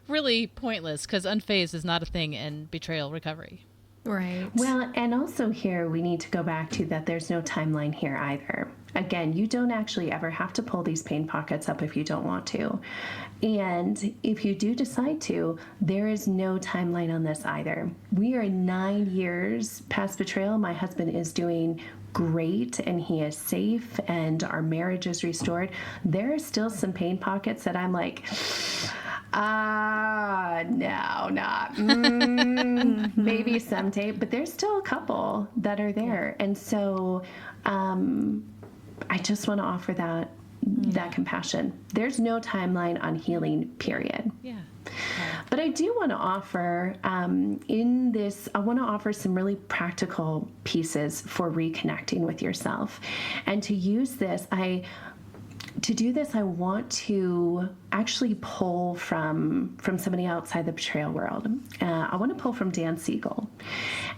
really pointless, because unfazed is not a thing in betrayal recovery. Right. Well, and also here we need to go back to that there's no timeline here either. Again, you don't actually ever have to pull these pain pockets up if you don't want to. And if you do decide to, there is no timeline on this either. We are 9 years past betrayal. My husband is doing great, and he is safe, and our marriage is restored. There are still some pain pockets that I'm like, no, not. Maybe someday, but there's still a couple that are there. And so I just want to offer that compassion. There's no timeline on healing, period. Yeah. But I do want to offer in this, I want to offer some really practical pieces for reconnecting with yourself. And to use this, to do this, I want to actually pull from somebody outside the betrayal world. I want to pull from Dan Siegel.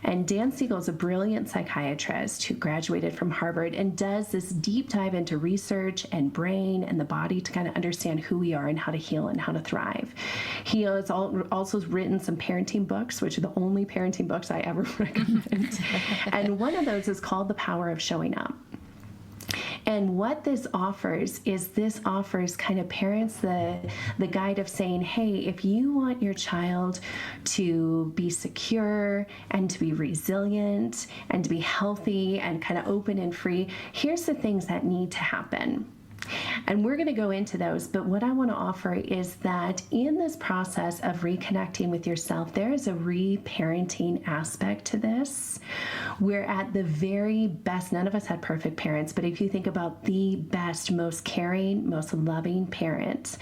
And Dan Siegel is a brilliant psychiatrist who graduated from Harvard and does this deep dive into research and brain and the body to kind of understand who we are and how to heal and how to thrive. He has also written some parenting books, which are the only parenting books I ever recommend. And one of those is called The Power of Showing Up. And what this offers kind of parents the guide of saying, hey, if you want your child to be secure and to be resilient and to be healthy and kind of open and free, here's the things that need to happen. And we're going to go into those, but what I want to offer is that in this process of reconnecting with yourself, there is a reparenting aspect to this. We're at the very best. None of us had perfect parents, but if you think about the best, most caring, most loving parent,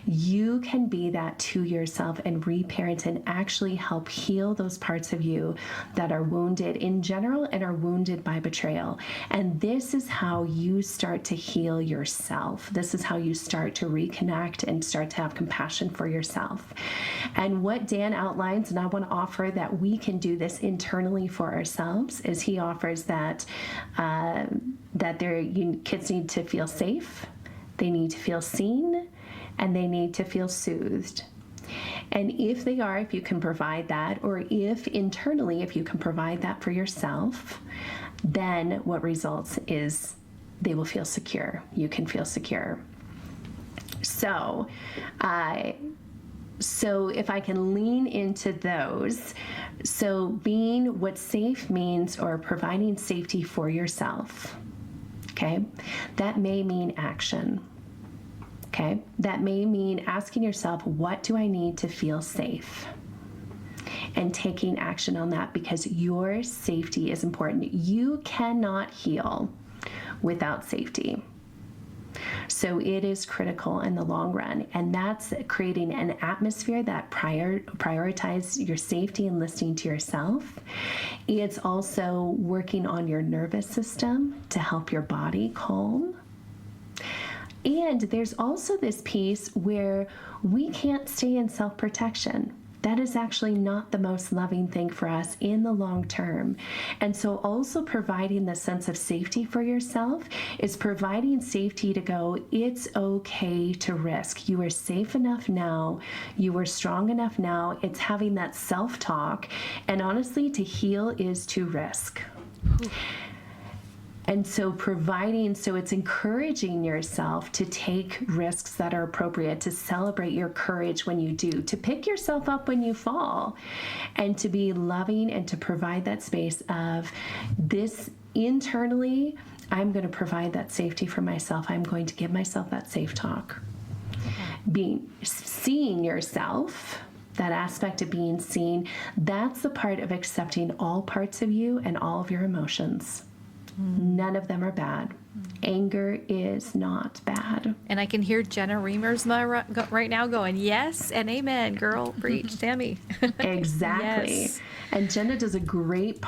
you can be that to yourself and reparent and actually help heal those parts of you that are wounded in general and are wounded by betrayal. And this is how you start to heal yourself. This is how you start to reconnect and start to have compassion for yourself. And what Dan outlines, and I want to offer that we can do this internally for ourselves, is he offers that kids need to feel safe, they need to feel seen, and they need to feel soothed. And if you can provide that, or if internally, if you can provide that for yourself, then what results is they will feel secure. You can feel secure. So if I can lean into those, so being what safe means, or providing safety for yourself, okay, that may mean action. Okay, that may mean asking yourself, what do I need to feel safe? And taking action on that, because your safety is important. You cannot heal without safety. So it is critical in the long run. And that's creating an atmosphere that prioritizes your safety and listening to yourself. It's also working on your nervous system to help your body calm. And there's also this piece where we can't stay in self-protection. That is actually not the most loving thing for us in the long term. And so also providing the sense of safety for yourself is providing safety to go, it's okay to risk. You are safe enough now. You are strong enough now. It's having that self-talk. And honestly, to heal is to risk. And so it's encouraging yourself to take risks that are appropriate, to celebrate your courage when you do, to pick yourself up when you fall, and to be loving and to provide that space of this internally. I'm going to provide that safety for myself. I'm going to give myself that safe talk. Seeing yourself, that aspect of being seen, that's the part of accepting all parts of you and all of your emotions. None of them are bad. Anger is not bad. And I can hear Jenna Reimers right now going, yes and amen, girl. Preach, Tammy. Exactly. Yes. And Jenna does a great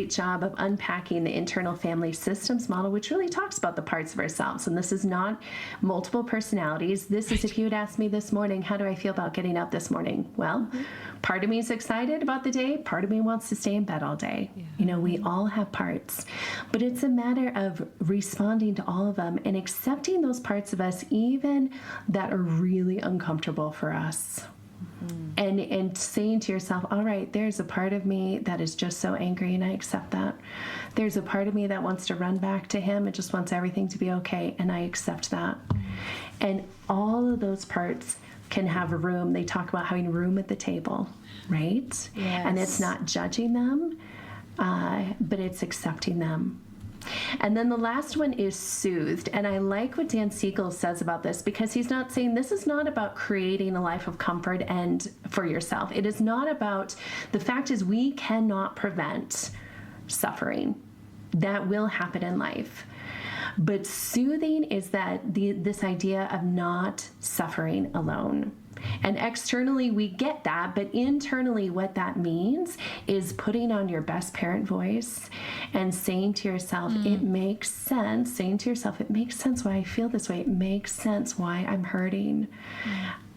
job of unpacking the internal family systems model, which really talks about the parts of ourselves. And this is not multiple personalities. This is, if you had asked me this morning, how do I feel about getting up this morning? Well, part of me is excited about the day. Part of me wants to stay in bed all day. Yeah. We all have parts. But it's a matter of responding to all of them and accepting those parts of us, even that are really uncomfortable for us. And saying to yourself, all right, there's a part of me that is just so angry, and I accept that. There's a part of me that wants to run back to him and just wants everything to be okay, and I accept that. And all of those parts can have a room. They talk about having room at the table, right? Yes. And it's not judging them, but it's accepting them. And then the last one is soothed. And I like what Dan Siegel says about this, because he's not saying this is not about creating a life of comfort and for yourself. It is not about, the fact is we cannot prevent suffering. That will happen in life. But soothing is that this idea of not suffering alone. And externally we get that, but internally what that means is putting on your best parent voice and saying to yourself, it makes sense, it makes sense why I feel this way. It makes sense why I'm hurting.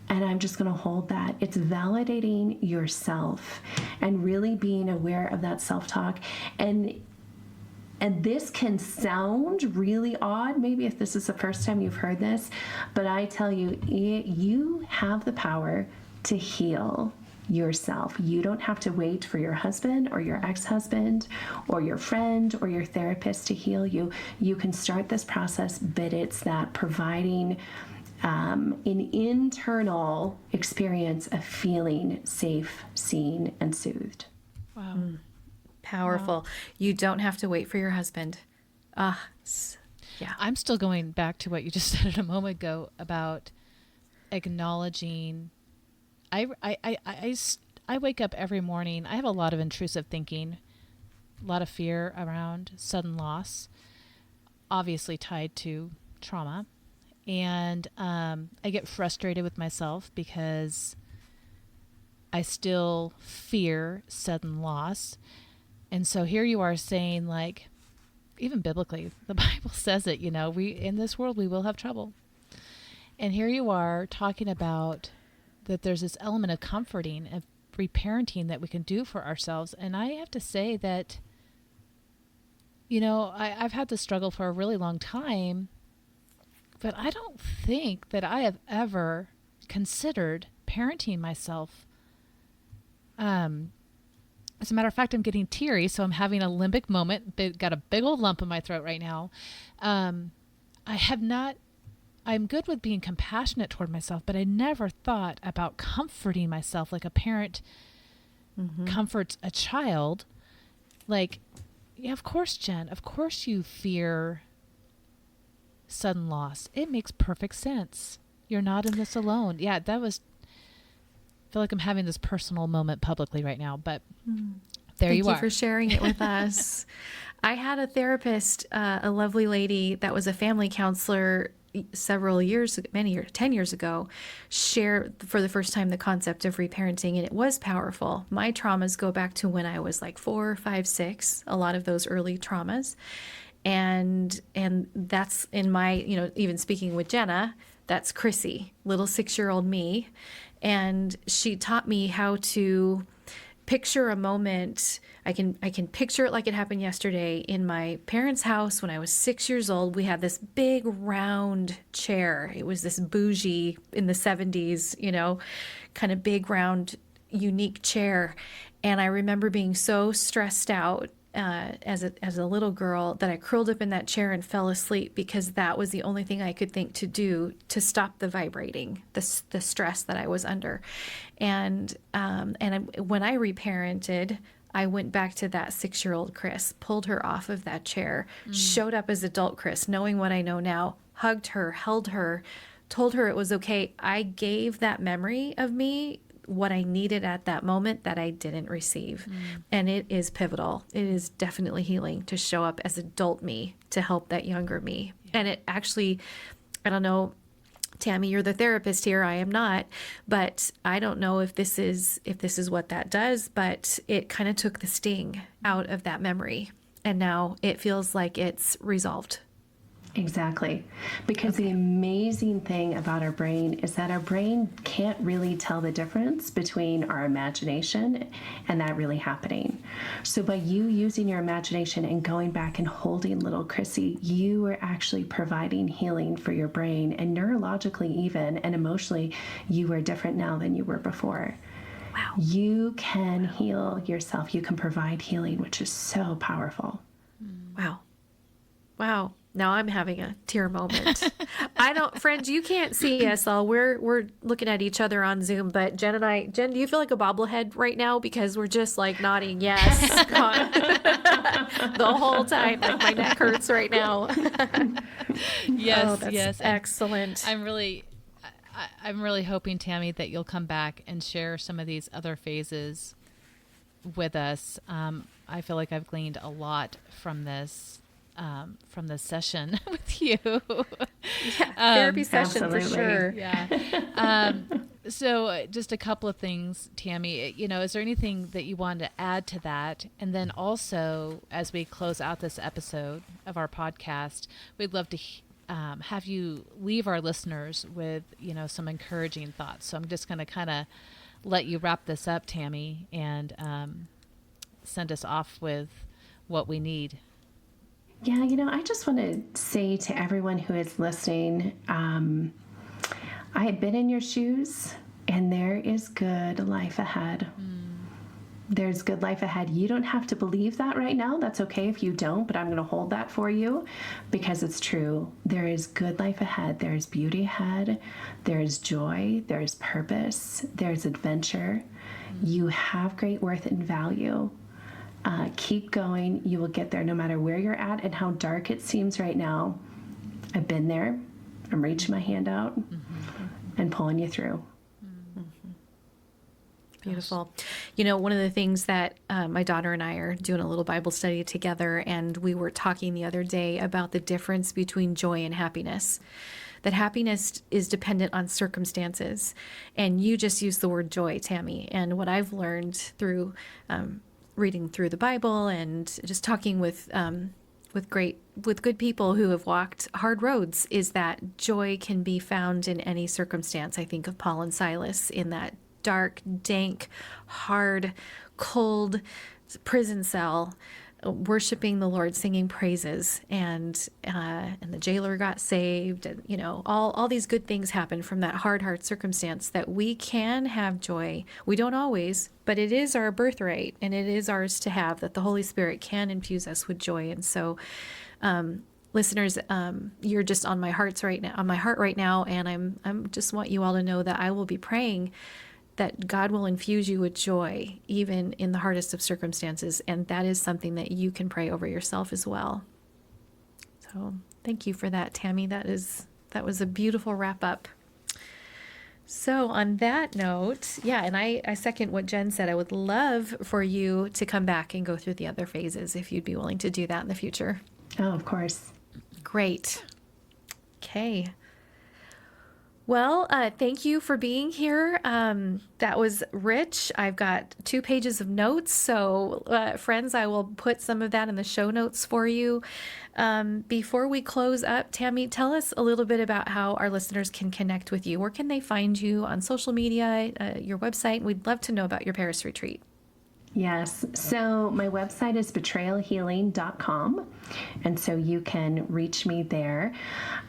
And I'm just going to hold that. It's validating yourself and really being aware of that self-talk. And this can sound really odd, maybe if this is the first time you've heard this, but I tell you, you have the power to heal yourself. You don't have to wait for your husband or your ex-husband or your friend or your therapist to heal you. You can start this process, but it's that providing an internal experience of feeling safe, seen, and soothed. Wow. Powerful. Wow. You don't have to wait for your husband. Yeah. I'm still going back to what you just said a moment ago about acknowledging. I wake up every morning. I have a lot of intrusive thinking, a lot of fear around sudden loss, obviously tied to trauma. And I get frustrated with myself because I still fear sudden loss. And so here you are saying, like, even biblically, the Bible says it, you know, in this world we will have trouble. And here you are talking about that there's this element of comforting and reparenting that we can do for ourselves. And I have to say that, you know, I've had this struggle for a really long time, but I don't think that I have ever considered parenting myself. As a matter of fact, I'm getting teary, so I'm having a limbic moment. Got a big old lump in my throat right now. I'm good with being compassionate toward myself, but I never thought about comforting myself like a parent comforts a child. Like, yeah, of course, Jen, of course you fear sudden loss. It makes perfect sense. You're not in this alone. Yeah, I feel like I'm having this personal moment publicly right now, but there you are. Thank you for sharing it with us. I had a therapist, a lovely lady that was a family counselor several years, 10 years ago, share for the first time the concept of reparenting, and it was powerful. My traumas go back to when I was like 4, 5, 6, a lot of those early traumas. And that's in my, you know, even speaking with Jenna, that's Chrissy, little 6-year-old me. And she taught me how to picture a moment. I can picture it like it happened yesterday. In my parents' house when I was 6 years old, we had this big round chair. It was this bougie in the 70s, you know, kind of big round unique chair. And I remember being so stressed out as a little girl that I curled up in that chair and fell asleep because that was the only thing I could think to do to stop the vibrating, the stress that I was under. And when I reparented, I went back to that 6-year-old Chris, pulled her off of that chair, showed up as adult Chris, knowing what I know now, hugged her, held her, told her it was okay. I gave that memory of me what I needed at that moment that I didn't receive. And it is pivotal. It is definitely healing to show up as adult me to help that younger me. Yeah. And it actually, I don't know, Tammy, you're the therapist here. I am not, but I don't know if this is what that does, but it kind of took the sting out of that memory. And now it feels like it's resolved. Exactly. Because the amazing thing about our brain is that our brain can't really tell the difference between our imagination and that really happening. So by you using your imagination and going back and holding little Chrissy, you are actually providing healing for your brain, and neurologically even, and emotionally, you are different now than you were before. Wow. You can heal yourself. You can provide healing, which is so powerful. Wow. Wow. Now I'm having a tear moment. Friends, you can't see us all. We're looking at each other on Zoom, but Jen, do you feel like a bobblehead right now? Because we're just like nodding yes the whole time. Like my neck hurts right now. Yes, that's yes. Excellent. I'm really hoping, Tammy, that you'll come back and share some of these other phases with us. I feel like I've gleaned a lot from this session with you. Therapy session absolutely. for sure. Yeah. So just a couple of things, Tammy, you know, is there anything that you wanted to add to that? And then also, as we close out this episode of our podcast, we'd love to have you leave our listeners with, you know, some encouraging thoughts. So I'm just going to kind of let you wrap this up, Tammy, and send us off with what we need. Yeah, you know, I just want to say to everyone who is listening, I have been in your shoes, and there is good life ahead. There's good life ahead. You don't have to believe that right now. That's okay if you don't, but I'm going to hold that for you because it's true. There is good life ahead. There's beauty ahead. There's joy. There's purpose. There's adventure. You have great worth and value. Keep going. You will get there no matter where you're at and how dark it seems right now. I've been there. I'm reaching my hand out and pulling you through. Beautiful. You know, one of the things that my daughter and I are doing a little Bible study together, and we were talking the other day about the difference between joy and happiness. That happiness is dependent on circumstances. And you just used the word joy, Tammy. And what I've learned through reading through the Bible and just talking with good people who have walked hard roads is that joy can be found in any circumstance. I think of Paul and Silas in that dark, dank, hard, cold prison cell, worshiping the Lord, singing praises, and the jailer got saved. And, you know, all these good things happen from that hard circumstance. That we can have joy. We don't always, but it is our birthright, and it is ours to have. That the Holy Spirit can infuse us with joy, and so. Listeners, you're just on my heart right now, and I'm just want you all to know that I will be praying that God will infuse you with joy, even in the hardest of circumstances, and that is something that you can pray over yourself as well. So, thank you for that, Tammy. That was a beautiful wrap up. So on that note, yeah, and I second what Jen said. I would love for you to come back and go through the other phases if you'd be willing to do that in the future. Oh, of course. Great. Okay. Well, thank you for being here. That was rich. I've got 2 pages of notes. So, friends, I will put some of that in the show notes for you. Before we close up, Tammy, tell us a little bit about how our listeners can connect with you. Where can they find you on social media, your website? We'd love to know about your Paris retreat. Yes. So my website is betrayalhealing.com. And so you can reach me there.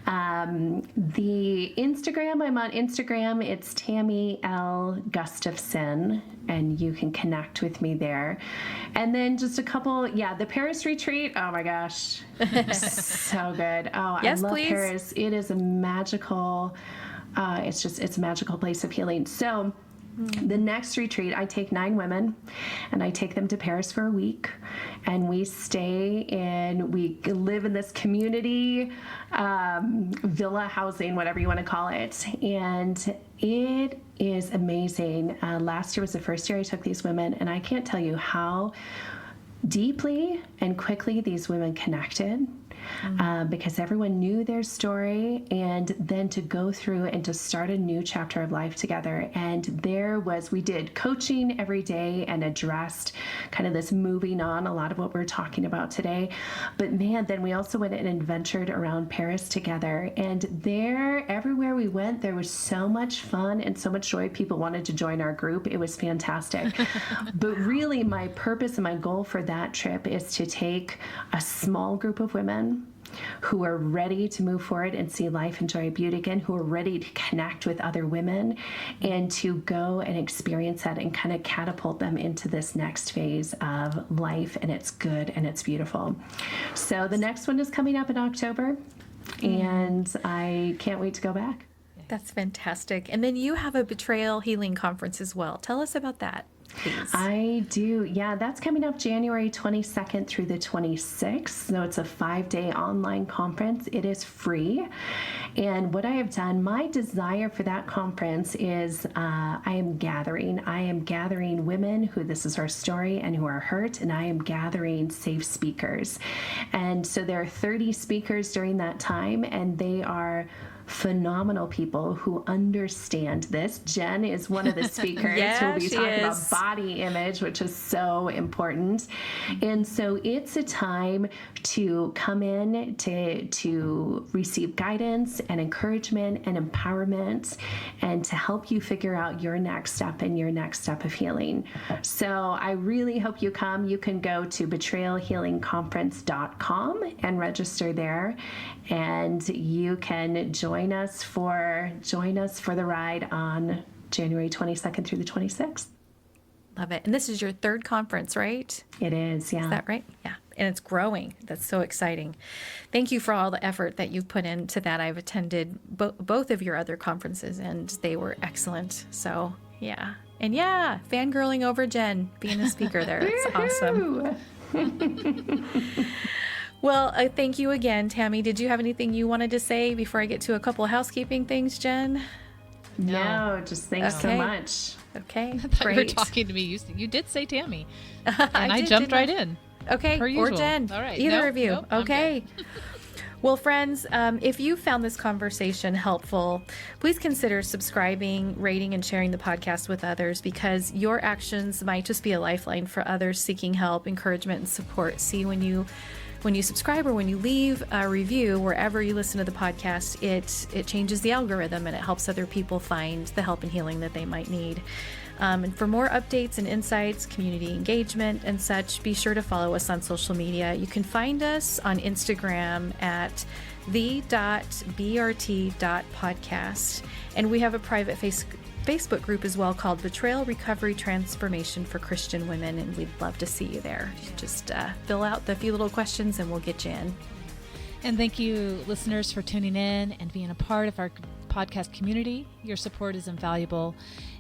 The Instagram, I'm on Instagram. It's Tammy L. Gustafson. And you can connect with me there. And then just a couple, the Paris retreat. Oh my gosh. So good. Oh, yes, I love please. Paris. It is a magical, it's a magical place of healing. So the next retreat, I take 9 women and I take them to Paris for a week, and we live in this community, villa housing, whatever you want to call it. And it is amazing. Last year was the first year I took these women, and I can't tell you how deeply and quickly these women connected. Because everyone knew their story, and then to go through and to start a new chapter of life together. And we did coaching every day and addressed kind of this moving on, a lot of what we're talking about today. But man, then we also went and adventured around Paris together. And everywhere we went, there was so much fun and so much joy. People wanted to join our group. It was fantastic. But really, my purpose and my goal for that trip is to take a small group of women who are ready to move forward and see life and joy and beauty again, who are ready to connect with other women and to go and experience that and kind of catapult them into this next phase of life. And it's good and it's beautiful. So the next one is coming up in October, and I can't wait to go back. That's fantastic. And then you have a Betrayal Healing Conference as well. Tell us about that, please. I do. Yeah, that's coming up January 22nd through the 26th. So it's a 5-day online conference. It is free. And what I have done, my desire for that conference is I am gathering women who this is our story and who are hurt, and I am gathering safe speakers. And so there are 30 speakers during that time, and they are phenomenal people who understand this. Jen is one of the speakers who will be talking about body image, which is so important. And so it's a time to come in to receive guidance and encouragement and empowerment, and to help you figure out your next step and your next step of healing. So I really hope you come. You can go to betrayalhealingconference.com and register there, and you can join us for the ride on January 22nd through the 26th. Love it. And this is your 3rd conference, right? It is, yeah. Is that right? Yeah. And it's growing. That's so exciting. Thank you for all the effort that you've put into that. I've attended both of your other conferences, and they were excellent. So, yeah. And yeah, fangirling over Jen being a speaker there. It's awesome. Well, thank you again, Tammy. Did you have anything you wanted to say before I get to a couple of housekeeping things, Jen? No, just thanks so Okay. much. Okay, I thought you were great. talking to me. You did say Tammy. And I jumped right in. Okay, Per or usual. Jen. All right. Either Nope, of you. nope, I'm Okay. Well, friends, if you found this conversation helpful, please consider subscribing, rating, and sharing the podcast with others, because your actions might just be a lifeline for others seeking help, encouragement, and support. See, when you subscribe or when you leave a review wherever you listen to the podcast, it changes the algorithm and it helps other people find the help and healing that they might need. And for more updates and insights, community engagement, and such, be sure to follow us on social media. You can find us on Instagram at the.brt.podcast. And we have a private Facebook group as well called Betrayal Recovery Transformation for Christian Women, and we'd love to see you there. Just fill out the few little questions and we'll get you in. And thank you, listeners, for tuning in and being a part of our podcast community. Your support is invaluable,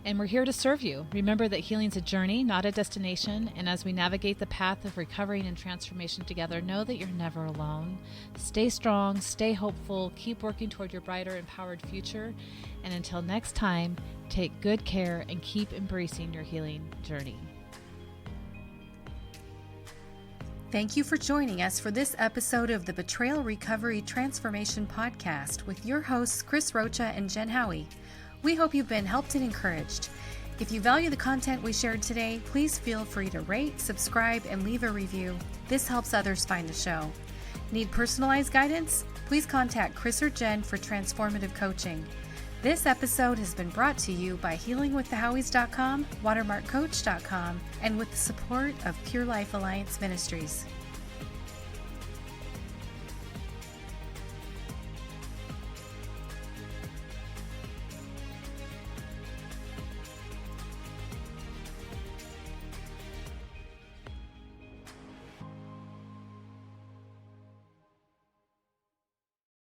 and we're here to serve you. Remember that healing's a journey, not a destination, and as we navigate the path of recovery and transformation together, know that you're never alone. Stay strong, stay hopeful, keep working toward your brighter, empowered future, and until next time, take good care and keep embracing your healing journey. Thank you for joining us for this episode of the Betrayal Recovery Transformation Podcast with your hosts, Chris Rocha and Jen Howie. We hope you've been helped and encouraged. If you value the content we shared today, please feel free to rate, subscribe, and leave a review. This helps others find the show. Need personalized guidance? Please contact Chris or Jen for transformative coaching. This episode has been brought to you by HealingWithTheHowies.com, WatermarkCoach.com, and with the support of Pure Life Alliance Ministries.